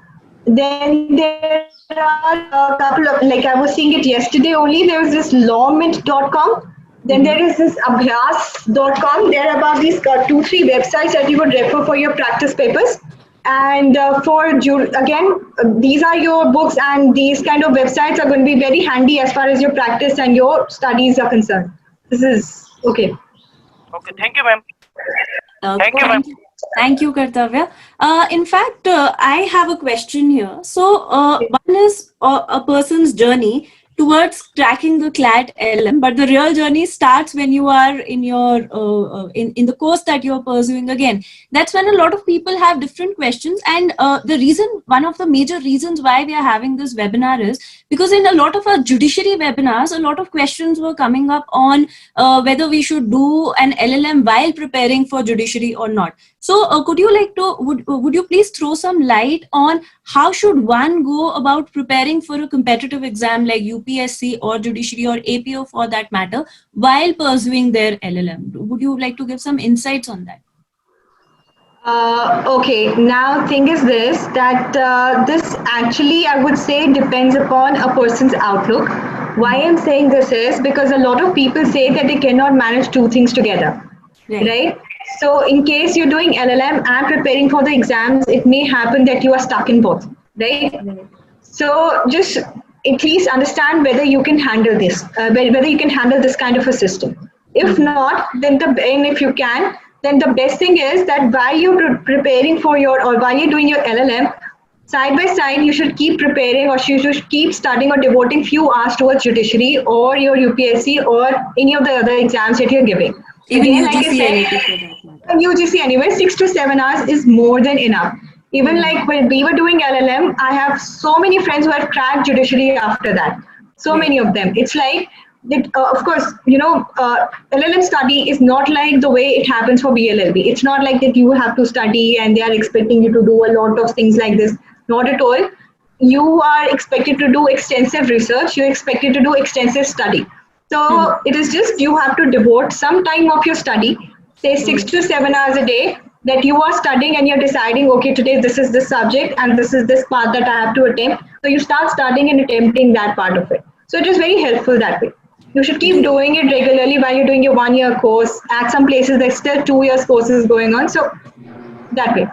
Then there are a couple of, like I was seeing it yesterday only, there was this lawmint.com. Then there is this abhyas.com. There are about these 2-3 websites that you would refer for your practice papers. And these are your books, and these kind of websites are going to be very handy as far as your practice and your studies are concerned. This is okay. Okay, thank you, ma'am. Thank you, ma'am. Thank you, Kartavya. In fact, I have a question here. So, one is a person's journey towards cracking the CLAT LLM, but the real journey starts when you are in your in the course that you are pursuing. Again, that's when a lot of people have different questions, and one of the major reasons why we are having this webinar is because in a lot of our judiciary webinars, a lot of questions were coming up on whether we should do an LLM while preparing for judiciary or not. So could you like to, would you please throw some light on how should one go about preparing for a competitive exam like UPSC or judiciary or APO for that matter while pursuing their LLM? Would you like to give some insights on that? Okay, now thing is this, that this actually I would say depends upon a person's outlook. Why I'm saying this is because a lot of people say that they cannot manage two things together, right? So in case you're doing LLM and preparing for the exams, it may happen that you are stuck in both, right? So just at least understand whether you can handle this, whether you can handle this kind of a system. If not, then and if you can, then the best thing is that while you're preparing for or while you're doing your LLM, side by side, you should keep preparing, or you should keep studying or devoting few hours towards judiciary or your UPSC or any of the other exams that you're giving. Even Again, UGC, like I said, for that matter. UGC anyway, 6 to 7 hours is more than enough. Even like when we were doing LLM, I have so many friends who have cracked judiciary after that. So many of them. It's like, of course, LLM study is not like the way it happens for BLLB. It's not like that you have to study and they are expecting you to do a lot of things like this. Not at all. You are expected to do extensive research. You're expected to do extensive study. So it is just you have to devote some time of your study, say 6 to 7 hours a day, that you are studying and you're deciding, okay, today this is this subject and this is this part that I have to attempt. So you start studying and attempting that part of it. So it is very helpful that way. You should keep doing it regularly while you're doing your 1 year course. At some places, there's still 2 years courses going on. So that way.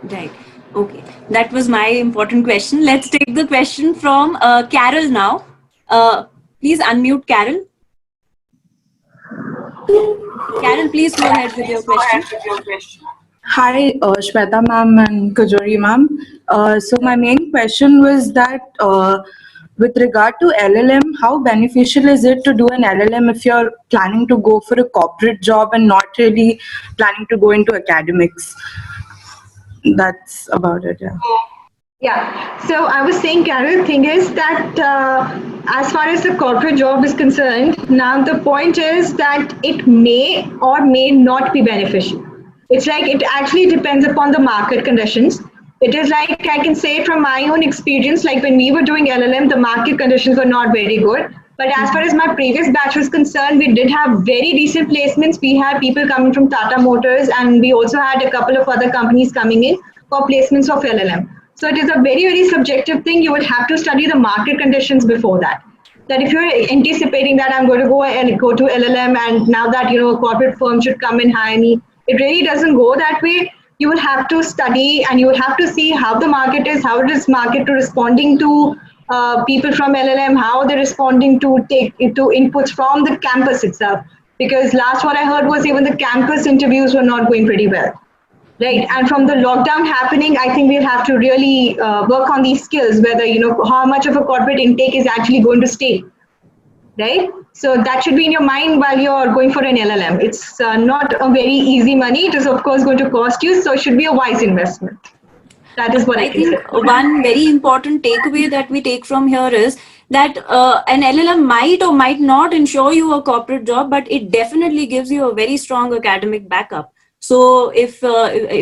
Right. Okay. That was my important question. Let's take the question from Carol now. Please unmute Carol. Carol, please go ahead with your question. Hi, Shweta ma'am and Kajori ma'am. So my main question was that with regard to LLM, how beneficial is it to do an LLM if you're planning to go for a corporate job and not really planning to go into academics? That's about it, yeah. Yeah. So I was saying, Carol, thing is that as far as the corporate job is concerned, now the point is that it may or may not be beneficial. It's like it actually depends upon the market conditions. It is like I can say from my own experience, like when we were doing LLM, the market conditions were not very good. But as far as my previous batch was concerned, we did have very decent placements. We had people coming from Tata Motors, and we also had a couple of other companies coming in for placements of LLM. So it is a very, very subjective thing. You would have to study the market conditions before that. That if you're anticipating that I'm going to go to LLM and now that, you know, a corporate firm should come and hire me, it really doesn't go that way. You will have to study and you will have to see how the market is, how it is market to responding to people from LLM, how they're responding to inputs from the campus itself. Because last what I heard was even the campus interviews were not going pretty well. Right, and from the lockdown happening, I think we'll have to really work on these skills, whether, you know, how much of a corporate intake is actually going to stay, right? So that should be in your mind while you're going for an LLM. It's not a very easy money. It is, of course, going to cost you, so it should be a wise investment. That is what I think one very important takeaway that we take from here is that an LLM might or might not ensure you a corporate job, but it definitely gives you a very strong academic backup. So if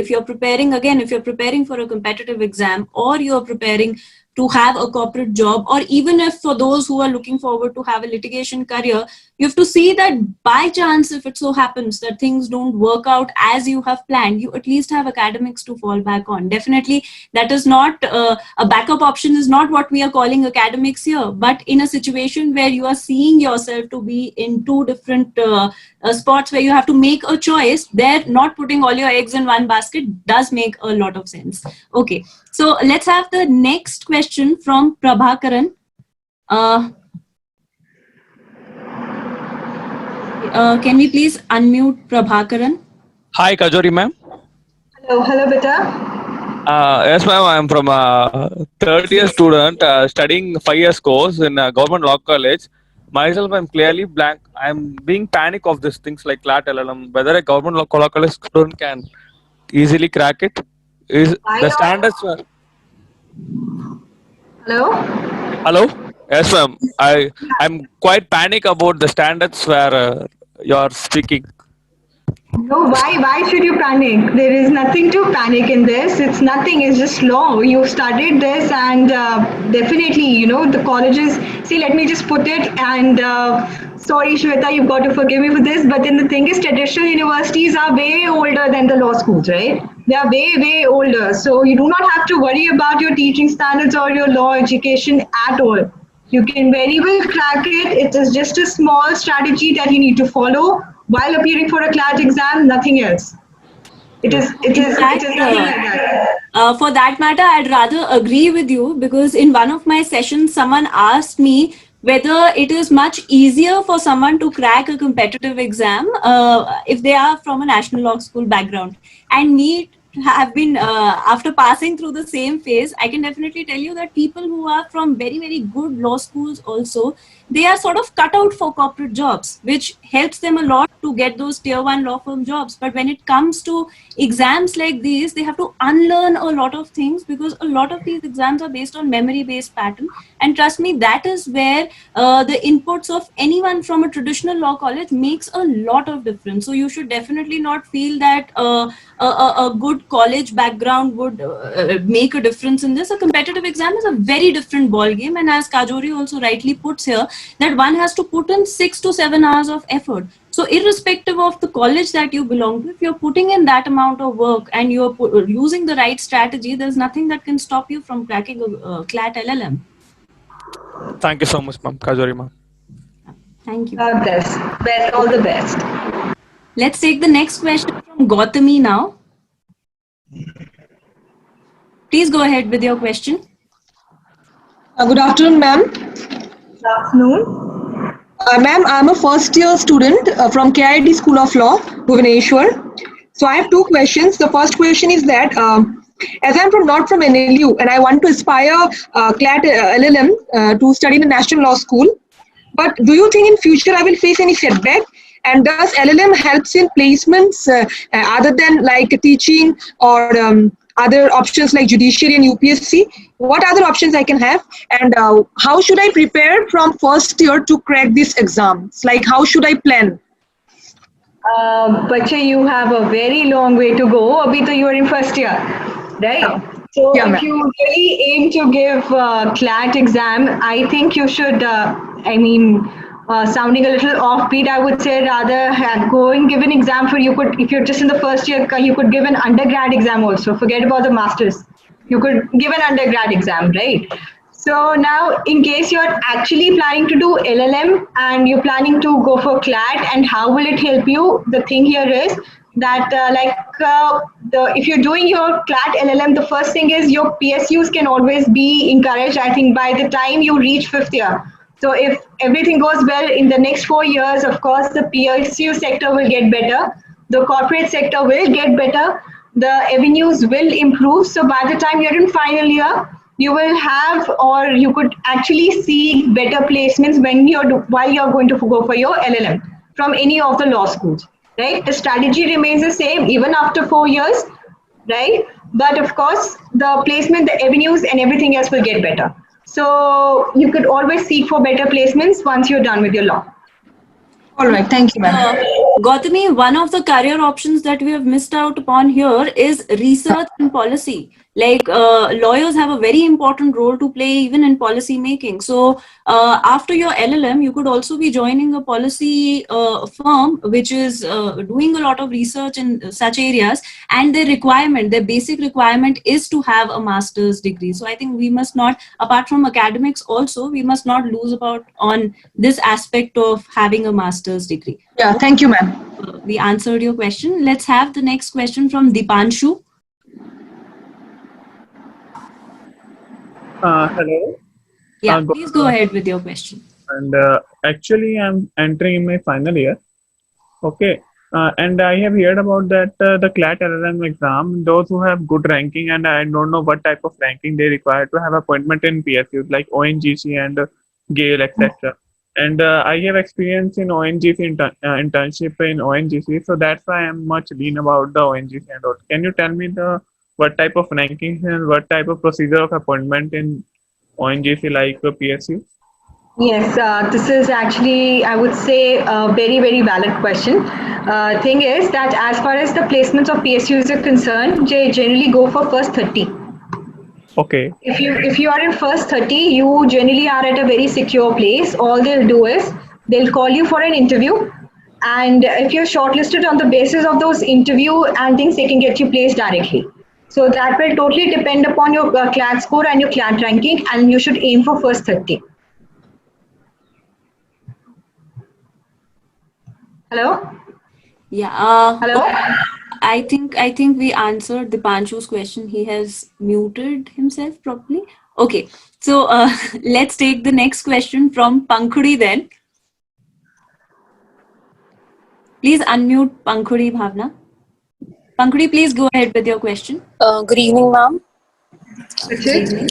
you're preparing, again, if you're preparing for a competitive exam or you're preparing to have a corporate job, or even if for those who are looking forward to have a litigation career, you have to see that by chance, if it so happens that things don't work out as you have planned, you at least have academics to fall back on. Definitely, that is not a backup option is not what we are calling academics here, but in a situation where you are seeing yourself to be in two different spots where you have to make a choice, there not putting all your eggs in one basket does make a lot of sense. Okay, so let's have the next question from Prabhakaran. Can we please unmute Prabhakaran? Hi, Kajori ma'am. Hello, beta. Yes, ma'am. I'm from third year student studying 5 years course in government law college. Myself, I'm clearly blank. I'm being panic of these things like CLAT LLM. Whether a government law college student can easily crack it? Is the standards? Hello. Hello. Yes, ma'am. I'm quite panic about the standards where you're speaking. No, why should you panic? There is nothing to panic in this. It's nothing. It's just law. You've studied this, and definitely, you know, the colleges. See, let me just put it. And sorry, Shweta, you've got to forgive me for this. But then the thing is, traditional universities are way older than the law schools, right? They are way older. So you do not have to worry about your teaching standards or your law education at all. You can very well crack it. It is just a small strategy that you need to follow while appearing for a CLAT exam, nothing else. It is nothing like that. For that matter, I'd rather agree with you, because in one of my sessions, someone asked me whether it is much easier for someone to crack a competitive exam if they are from a national law school background. And me have been, after passing through the same phase, I can definitely tell you that people who are from very good law schools also, they are sort of cut out for corporate jobs, which helps them a lot to get those tier 1 law firm jobs. But when it comes to exams like these, they have to unlearn a lot of things, because a lot of these exams are based on memory based pattern. And trust me, that is where the inputs of anyone from a traditional law college makes a lot of difference. So you should definitely not feel that a good college background would make a difference in this. A competitive exam is a very different ball game, and as Kajori also rightly puts here, that one has to put in 6 to 7 hours of effort. So irrespective of the college that you belong to, if you're putting in that amount of work and you're using the right strategy, there's nothing that can stop you from cracking a CLAT LLM. Thank you so much, ma'am. Kajori, ma'am. Thank you. God bless. Best, all the best. Let's take the next question from Gautami now. Please go ahead with your question. Good afternoon, ma'am. Good afternoon. Ma'am, I'm a first year student from KIT School of Law, Bhubaneswar. So I have two questions. The first question is that as I'm not from NLU and I want to aspire CLAT LLM to study in a national law school, but do you think in future I will face any setback? And does LLM helps in placements other than like teaching or other options like judiciary and UPSC? What other options I can have? And how should I prepare from first year to crack these exams? Like how should I plan? Bacha, you have a very long way to go. Abhi to you are in first year, right? So Yeah, if ma'am. you really aim to give CLAT exam, I think you should, sounding a little offbeat, I would say rather go and give an exam for, you could, if you're just in the first year, you could give an undergrad exam also. Forget about the masters. You could give an undergrad exam, right? So now, in case you're actually planning to do LLM and you're planning to go for CLAT, and how will it help you? The thing here is that if you're doing your CLAT LLM, the first thing is your PSUs can always be encouraged, I think, by the time you reach fifth year. So if everything goes well in the next 4 years, of course, the PSU sector will get better. The corporate sector will get better. The avenues will improve. So by the time you're in final year, you will have, or you could actually see better placements while you're going to go for your LLM from any of the law schools, right? The strategy remains the same even after 4 years, right? But of course, the placement, the avenues and everything else will get better. So you could always seek for better placements once you're done with your law. All right, thank you, ma'am. Gautami, one of the career options that we have missed out upon here is research and policy. Like lawyers have a very important role to play even in policy making. So after your LLM, you could also be joining a policy firm which is doing a lot of research in such areas, and their basic requirement is to have a master's degree. So I think we must not, apart from academics also, we must not lose on this aspect of having a master's degree. Yeah, thank you, ma'am. We answered your question. Let's have the next question from Dipanshu. Hello. Yeah, please go ahead with your question. And actually, I'm entering in my final year. Okay. And I have heard about that the CLAT LLM exam, those who have good ranking, and I don't know what type of ranking they require to have appointment in PSUs like ONGC and GAIL, etc. And I have experience in ONGC internship in ONGC, so that's why I'm much lean about the ONGC and all. Can you tell me what type of rankings and what type of procedure of appointment in ONGC like PSU? Yes, this is actually, I would say, a very, very valid question. Thing is that as far as the placements of PSUs are concerned, they generally go for first 30. Okay. If you are in first 30, you generally are at a very secure place. All they'll do is they'll call you for an interview, and if you're shortlisted on the basis of those interview and things, they can get you placed directly. So that will totally depend upon your CLAT score and your CLAT ranking, and you should aim for first 30. Hello? Yeah. Hello? I think we answered Dipanshu's question. He has muted himself probably. Okay. So let's take the next question from Pankhuri then. Please unmute Pankhuri Bhavna. Pankhuri, please go ahead with your question. Good evening, ma'am. Good evening.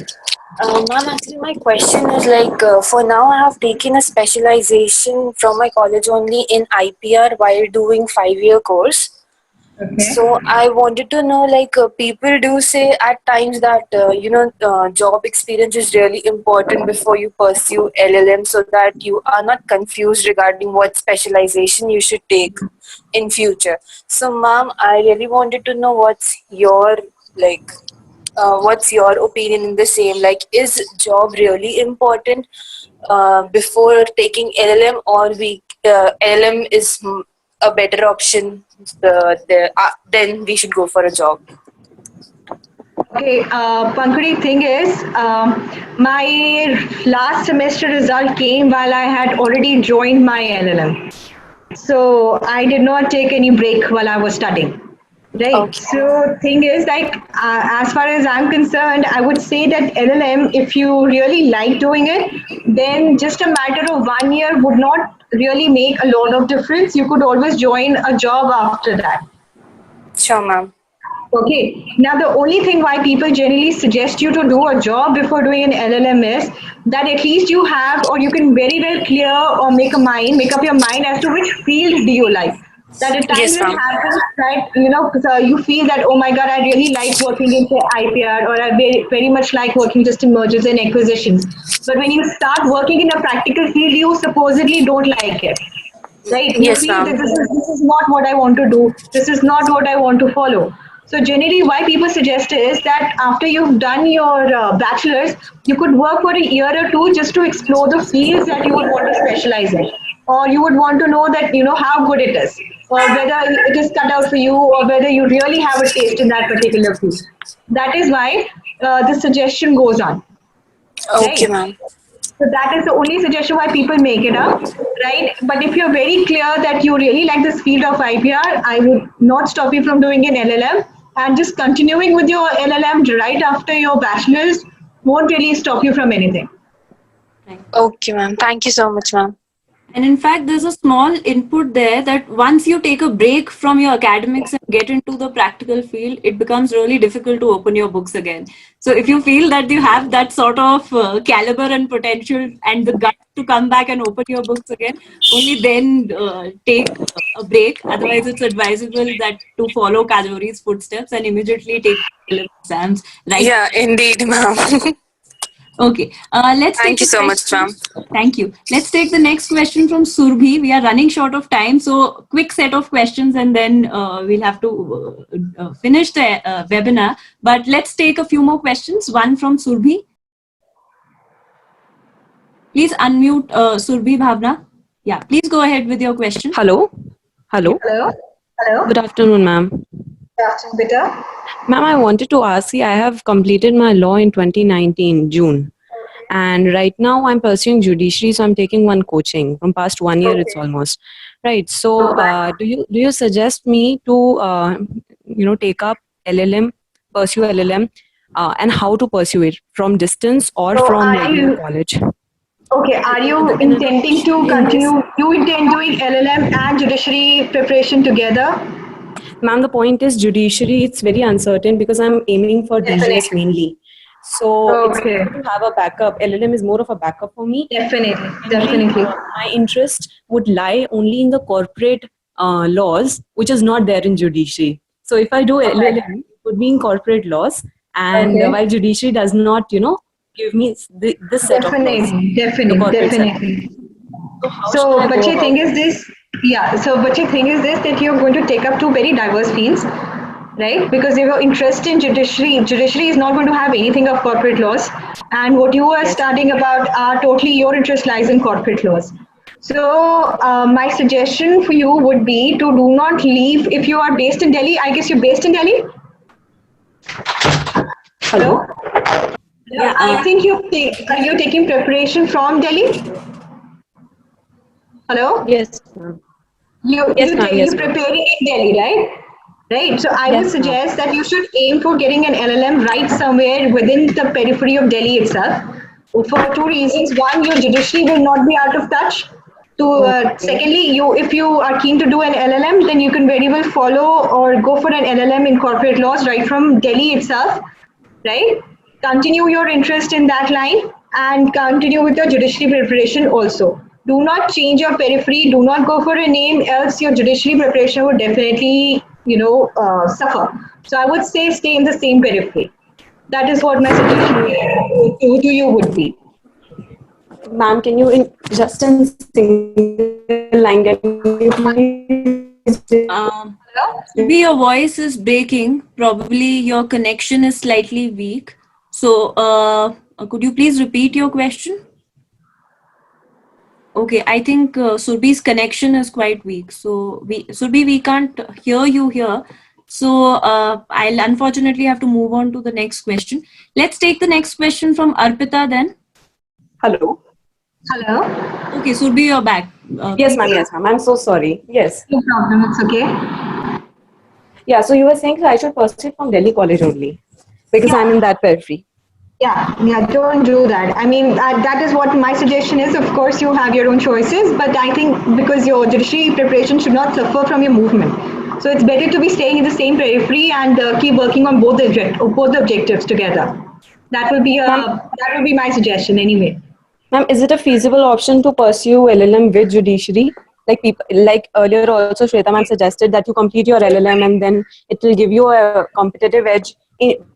Ma'am, actually my question is like, for now I have taken a specialization from my college only in IPR while doing 5-year course. Okay. So I wanted to know, like, people do say at times that, job experience is really important before you pursue LLM, so that you are not confused regarding what specialization you should take in future. So ma'am, I really wanted to know what's your opinion in the same? Like, is job really important before taking LLM, or LLM is a better option, then we should go for a job. Okay, Pankuri, thing is, my last semester result came while I had already joined my LLM. So I did not take any break while I was studying. Right. Okay. So thing is, like, as far as I'm concerned, I would say that LLM, if you really like doing it, then just a matter of 1 year would not really make a lot of difference. You could always join a job after that. Sure, ma'am. Okay. Now, the only thing why people generally suggest you to do a job before doing an LLM is that at least you have, or you can very well clear or make up your mind as to which field do you like. That at times Yes, it ma'am. happens that, you feel that, oh my God, I really like working in say, IPR, or I very much like working just in mergers and acquisitions. But when you start working in a practical field, you supposedly don't like it. Right? You Yes, feel ma'am. that this is not what I want to do. This is not what I want to follow. So generally, why people suggest is that after you've done your bachelor's, you could work for a year or two just to explore the fields that you would want to specialize in, or you would want to know that how good it is, or whether it is cut out for you, or whether you really have a taste in that particular field. That is why the suggestion goes on. Okay, Right? ma'am. So that is the only suggestion why people make it up, right? But if you're very clear that you really like this field of IPR, I would not stop you from doing an LLM, and just continuing with your LLM right after your bachelor's won't really stop you from anything. Okay, ma'am. Thank you so much, ma'am. And in fact, there's a small input there that once you take a break from your academics and get into the practical field, it becomes really difficult to open your books again. So if you feel that you have that sort of caliber and potential and the gut to come back and open your books again, only then take a break. Otherwise, it's advisable that to follow Kajori's footsteps and immediately take exams. Right? Yeah, indeed, ma'am. Okay, let's Thank take you a so much, question. ma'am. Thank you. Let's take the next question from Surbhi. We are running short of time, so quick set of questions and then we'll have to finish the webinar. But let's take a few more questions. One from Surbhi. Please unmute Surbhi Bhavna. Yeah, please go ahead with your question. Hello. Hello. Hello. Hello. Good afternoon, ma'am. Good afternoon, Beta. Ma'am, I wanted to ask you, I have completed my law in 2019, June. And right now I'm pursuing judiciary, so I'm taking one coaching. From past 1 year, it's almost. Right. So do you suggest me to, take up LLM, pursue LLM, and how to pursue it? From distance or So from are regular you- college? Okay, are you intending to continue? You intend doing LLM and judiciary preparation together? Ma'am, the point is judiciary, it's very uncertain because I'm aiming for DGS mainly. So it's Okay. good to have a backup. LLM is more of a backup for me. Definitely, Mainly, definitely. my interest would lie only in the corporate laws, which is not there in judiciary. So if I do LLM, it would be in corporate laws, and Okay. while judiciary does not, give me this set of laws. Definitely, the definitely, corporate set. definitely. So how So, should I but go your thing about is this, yeah. So, but your thing is this that you're going to take up two very diverse fields, right? Because your interest in judiciary is not going to have anything of corporate laws, and what you are studying about are totally your interest lies in corporate laws. So, my suggestion for you would be to do not leave if you are based in Delhi. I guess you're based in Delhi. Hello. Yeah, I think are you taking preparation from Delhi? Hello? Yes, ma'am. You're Yes, ma'am. preparing in Delhi, right? Right. So I would Yes, ma'am. suggest that you should aim for getting an LLM right somewhere within the periphery of Delhi itself. For two reasons. One, your judiciary will not be out of touch. Secondly, if you are keen to do an LLM, then you can very well follow or go for an LLM in corporate laws right from Delhi itself, right? Continue your interest in that line and continue with your judiciary preparation also. Do not change your periphery. Do not go for a name, else your judiciary preparation would definitely, suffer. So I would say stay in the same periphery. That is what my suggestion to you would be. Ma'am, can you just in single line can you please? Maybe your voice is breaking. Probably your connection is slightly weak. So, could you please repeat your question? Okay, I think Surbhi's connection is quite weak. So Surbhi, we can't hear you here. So I'll unfortunately have to move on to the next question. Let's take the next question from Arpita then. Hello. Hello. Okay, Surbhi, you're back. Yes, ma'am. Yes, ma'am. I'm so sorry. Yes. No problem. It's okay. Yeah. So you were saying that I should pursue it from Delhi College only because I'm in that periphery. Yeah, don't do that. I mean, that is what my suggestion is. Of course, you have your own choices, but I think because your judiciary preparation should not suffer from your movement. So it's better to be staying in the same periphery and keep working on both the objectives together. That will be my suggestion anyway. Ma'am, is it a feasible option to pursue LLM with judiciary? Like people, like earlier also Shweta ma'am suggested that you complete your LLM and then it will give you a competitive edge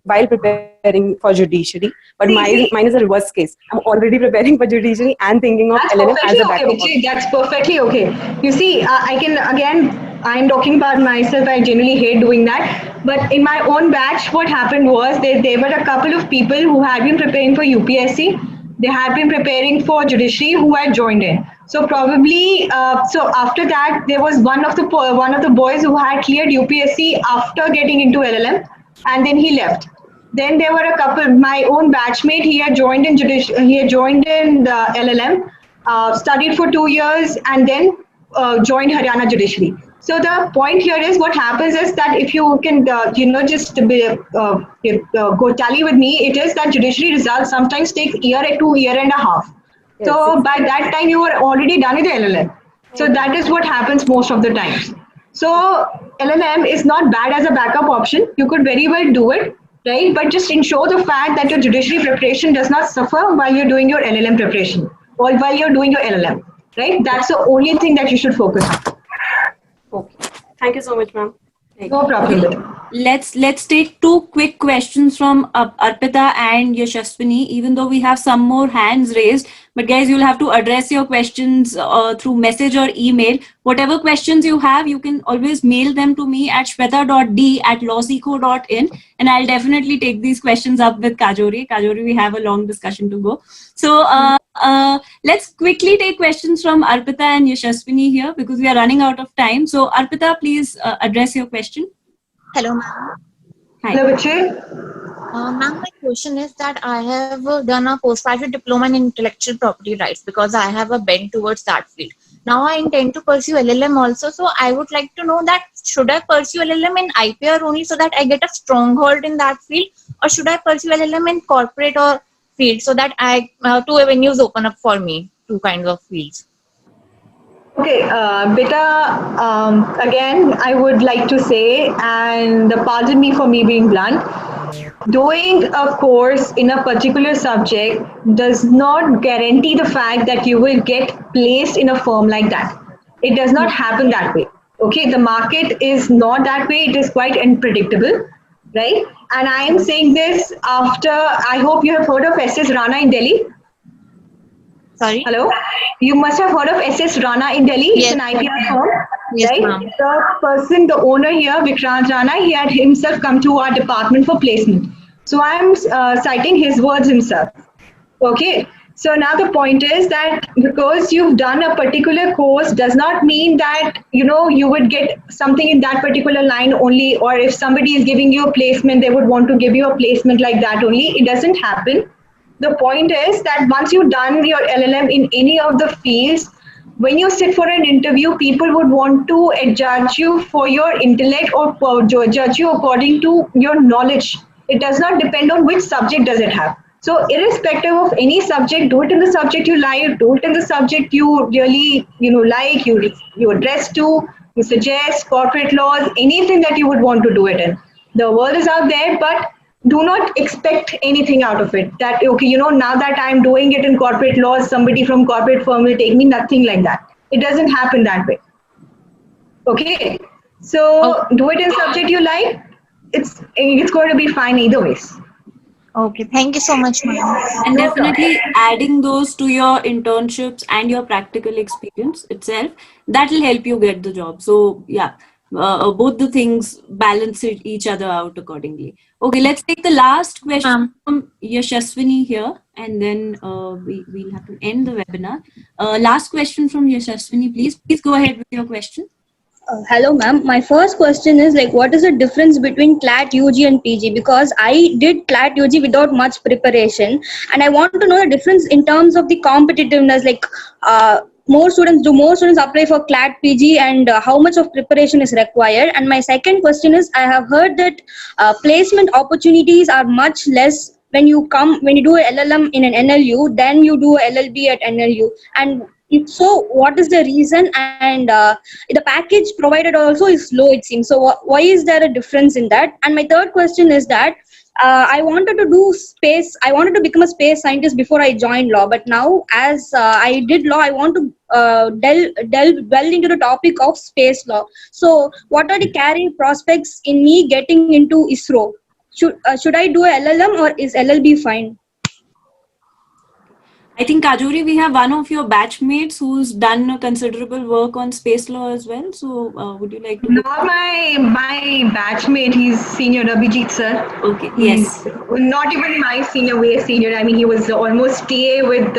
while preparing for judiciary. But mine is a reverse case. I'm already preparing for judiciary and thinking of LLM as a backup option. That's perfectly okay. You see, I'm talking about myself. I generally hate doing that. But in my own batch, what happened was there were a couple of people who had been preparing for UPSC. They had been preparing for judiciary who had joined in. So probably, so after that, there was one of the boys who had cleared UPSC after getting into LLM, and then he left. Then there were a couple. My own batchmate, he had joined in the LLM, studied for 2 years, and then joined Haryana judiciary. So the point here is, what happens is that if you can, just go tally with me, it is that judiciary results sometimes take year to year and a half. Yes. So by that time, you are already done with the LLM. So that is what happens most of the times. So LLM is not bad as a backup option. You could very well do it, right? But just ensure the fact that your judiciary preparation does not suffer while you're doing your LLM preparation or while you're doing your LLM, right? That's the only thing that you should focus on. Okay. Thank you so much, ma'am. No problem. Let's take two quick questions from Arpita and Yashaswini, even though we have some more hands raised. But guys, you'll have to address your questions through message or email. Whatever questions you have, you can always mail them to me at shweta.d@lawseco.in, and I'll definitely take these questions up with Kajori. Kajori, we have a long discussion to go. So let's quickly take questions from Arpita and Yashaswini here because we are running out of time. So Arpita, please address your question. Hello, ma'am. Hi. Hello, Bache. Ma'am, my question is that I have done a postgraduate diploma in intellectual property rights because I have a bent towards that field. Now I intend to pursue LLM also, so I would like to know that should I pursue LLM in IPR only so that I get a stronghold in that field, or should I pursue LLM in corporate or field so that two avenues open up for me, two kinds of fields? Okay, Beta, again, I would like to say, and pardon me for me being blunt, doing a course in a particular subject does not guarantee the fact that you will get placed in a firm like that. It does not happen that way. Okay, the market is not that way. It is quite unpredictable, right? And I am saying this after, I hope you have heard of SS Rana in Delhi. Sorry? Hello? You must have heard of SS Rana in Delhi. Yes, it's an IPR firm, yes, right? ma'am. The owner here, Vikrant Rana, he had himself come to our department for placement. So I'm citing his words himself. Okay. So now the point is that because you've done a particular course does not mean that, you would get something in that particular line only, or if somebody is giving you a placement, they would want to give you a placement like that only. It doesn't happen. The point is that once you've done your LLM in any of the fields, when you sit for an interview, people would want to judge you for your intellect or judge you according to your knowledge. It does not depend on which subject does it have. So irrespective of any subject, do it in the subject you like, do it in the subject you really, like, you address to, you suggest, corporate laws, anything that you would want to do it in. The world is out there, but do not expect anything out of it. That, okay, now that I'm doing it in corporate laws, somebody from corporate firm will take me, nothing like that. It doesn't happen that way. Okay, so do it in subject you like. It's going to be fine either ways. Okay, thank you so much, ma'am. And definitely adding those to your internships and your practical experience itself, that will help you get the job. So yeah, both the things balance each other out accordingly. Okay, let's take the last question from Yashaswini here, and then we'll have to end the webinar. Last question from Yashaswini, please. Please go ahead with your question. Hello, ma'am. My first question is like, what is the difference between CLAT UG and PG? Because I did CLAT UG without much preparation, and I want to know the difference in terms of the competitiveness. Like, more students apply for CLAT PG, and how much of preparation is required? And my second question is, I have heard that placement opportunities are much less when you do a LLM in an NLU than you do a LLB at NLU. And if so, what is the reason? And the package provided also is low, it seems. So why is there a difference in that? And my third question is that I wanted to become a space scientist before I joined law. But now, as I did law, I want to delve into the topic of space law. So what are the career prospects in me getting into ISRO? Should I do a LLM or is LLB fine? I think, Kajori, we have one of your batchmates who's done a considerable work on space law as well. So would you like to? Not my batchmate, he's senior, Abhijit sir. Okay, yes. Not even my senior, way senior. I mean, he was almost TA with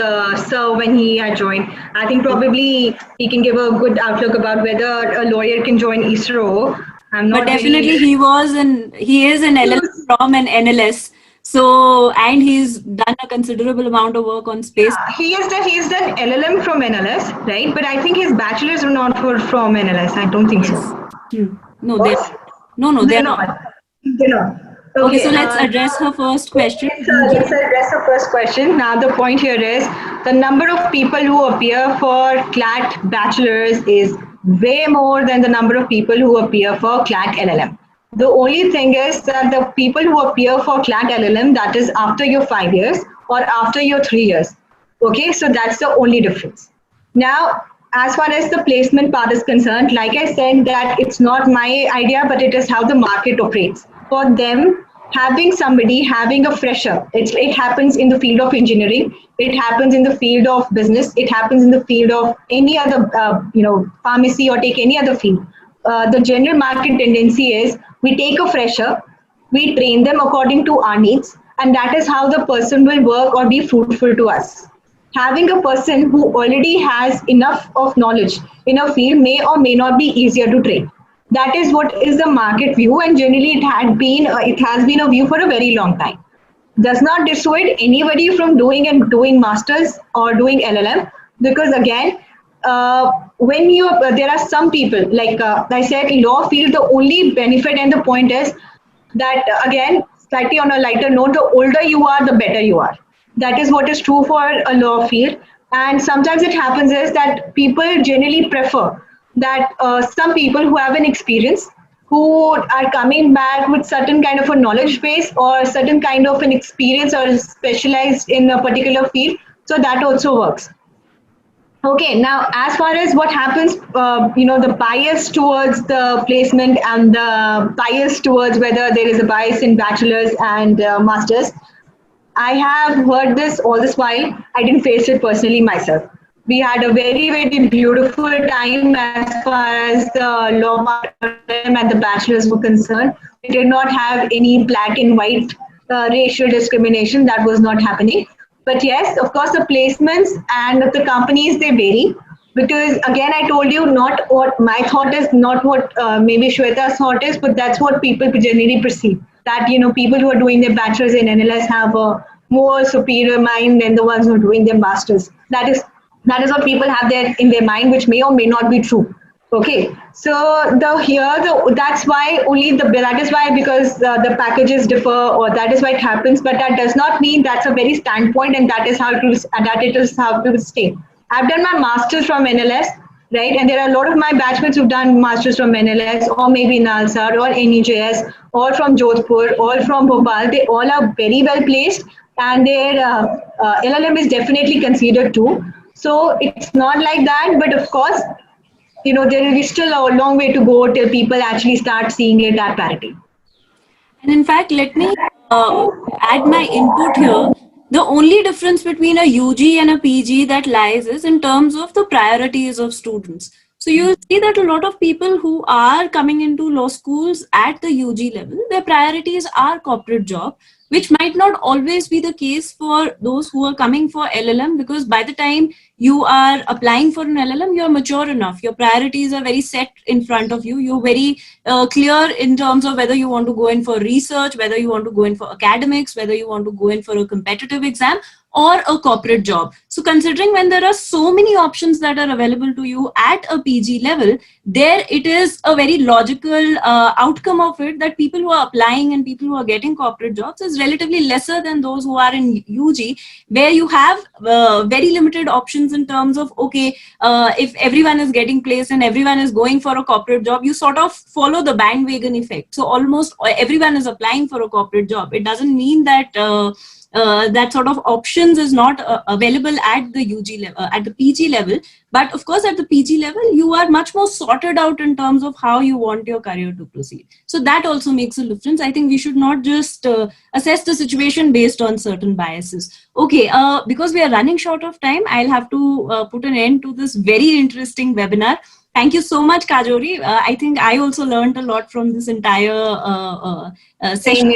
sir when he had joined. I think probably he can give a good outlook about whether a lawyer can join ISRO. But definitely he is an LLM from an NLS. So, and he's done a considerable amount of work on space. He's done LLM from NLS, right? But I think his bachelors are not from NLS. I don't think so. No, they're not. They're not. Okay, so let's address her first question. Let's address her first question. Now, the point here is the number of people who appear for CLAT bachelors is way more than the number of people who appear for CLAT LLM. The only thing is that the people who appear for CLAT LLM, that is after your 5 years or after your 3 years. Okay, so that's the only difference. Now, as far as the placement part is concerned, like I said, that it's not my idea, but it is how the market operates. For them, having a fresher, it happens in the field of engineering, it happens in the field of business, it happens in the field of any other, pharmacy, or take any other field. The general market tendency is we take a fresher, we train them according to our needs, and that is how the person will work or be fruitful to us. Having a person who already has enough of knowledge in a field may or may not be easier to train. That is what is the market view, and generally it has been a view for a very long time. Does not dissuade anybody from doing masters or doing LLM, because again, there are some people, like I said, law field, the only benefit and the point is that, again, slightly on a lighter note, the older you are, the better you are. That is what is true for a law field. And sometimes it happens is that people generally prefer that some people who have an experience, who are coming back with certain kind of a knowledge base or certain kind of an experience or specialized in a particular field. So that also works. Okay, now as far as what happens, the bias towards the placement and the bias towards whether there is a bias in bachelors and masters, I have heard this all this while. I didn't face it personally myself. We had a very, very beautiful time as far as the law and the bachelors were concerned. We did not have any black and white racial discrimination. That was not happening. But yes, of course, the placements and the companies, they vary. Because again, I told you, not what my thought is, not what maybe Shweta's thought is, but that's what people generally perceive. That, people who are doing their bachelors in NLS have a more superior mind than the ones who are doing their masters. That is what people have in their mind, which may or may not be true. Okay, so that's why because the packages differ, or that is why it happens. But that does not mean that's a very standpoint, and that is how it will stay. I've done my masters from NLS, right? And there are a lot of my batchmates who've done masters from NLS, or maybe Nalsar, or NEJS, or from Jodhpur, or from Bhopal. They all are very well placed, and their LLM is definitely considered too. So it's not like that, but of course, there will be still a long way to go till people actually start seeing it at parity. And in fact, let me add my input here. The only difference between a UG and a PG that lies is in terms of the priorities of students. So you see that a lot of people who are coming into law schools at the UG level, their priorities are corporate job, which might not always be the case for those who are coming for LLM, because by the time you are applying for an LLM, you're mature enough. Your priorities are very set in front of you. You're very clear in terms of whether you want to go in for research, whether you want to go in for academics, whether you want to go in for a competitive exam or a corporate job. So considering when there are so many options that are available to you at a PG level, there it is a very logical outcome of it that people who are applying and people who are getting corporate jobs is relatively lesser than those who are in UG, where you have very limited options in terms of, okay, if everyone is getting placed and everyone is going for a corporate job, you sort of follow the bandwagon effect. So almost everyone is applying for a corporate job. It doesn't mean that that sort of options is not available at the UG level, at the PG level. But of course, at the PG level, you are much more sorted out in terms of how you want your career to proceed. So that also makes a difference. I think we should not just assess the situation based on certain biases. Okay, because we are running short of time, I'll have to put an end to this very interesting webinar. Thank you so much, Kajori. I think I also learned a lot from this entire session.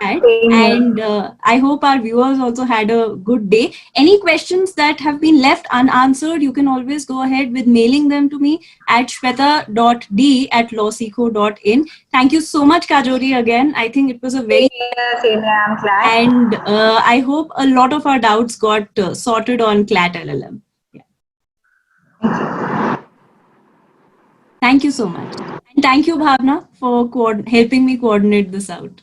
And I hope our viewers also had a good day. Any questions that have been left unanswered, you can always go ahead with mailing them to me at shweta.d@lawseekho.in. Thank you so much, Kajori, again. I think it was a very... I'm glad. And I hope a lot of our doubts got sorted on CLAT LLM. Yeah. Thank you so much. And thank you, Bhavna, for helping me coordinate this out.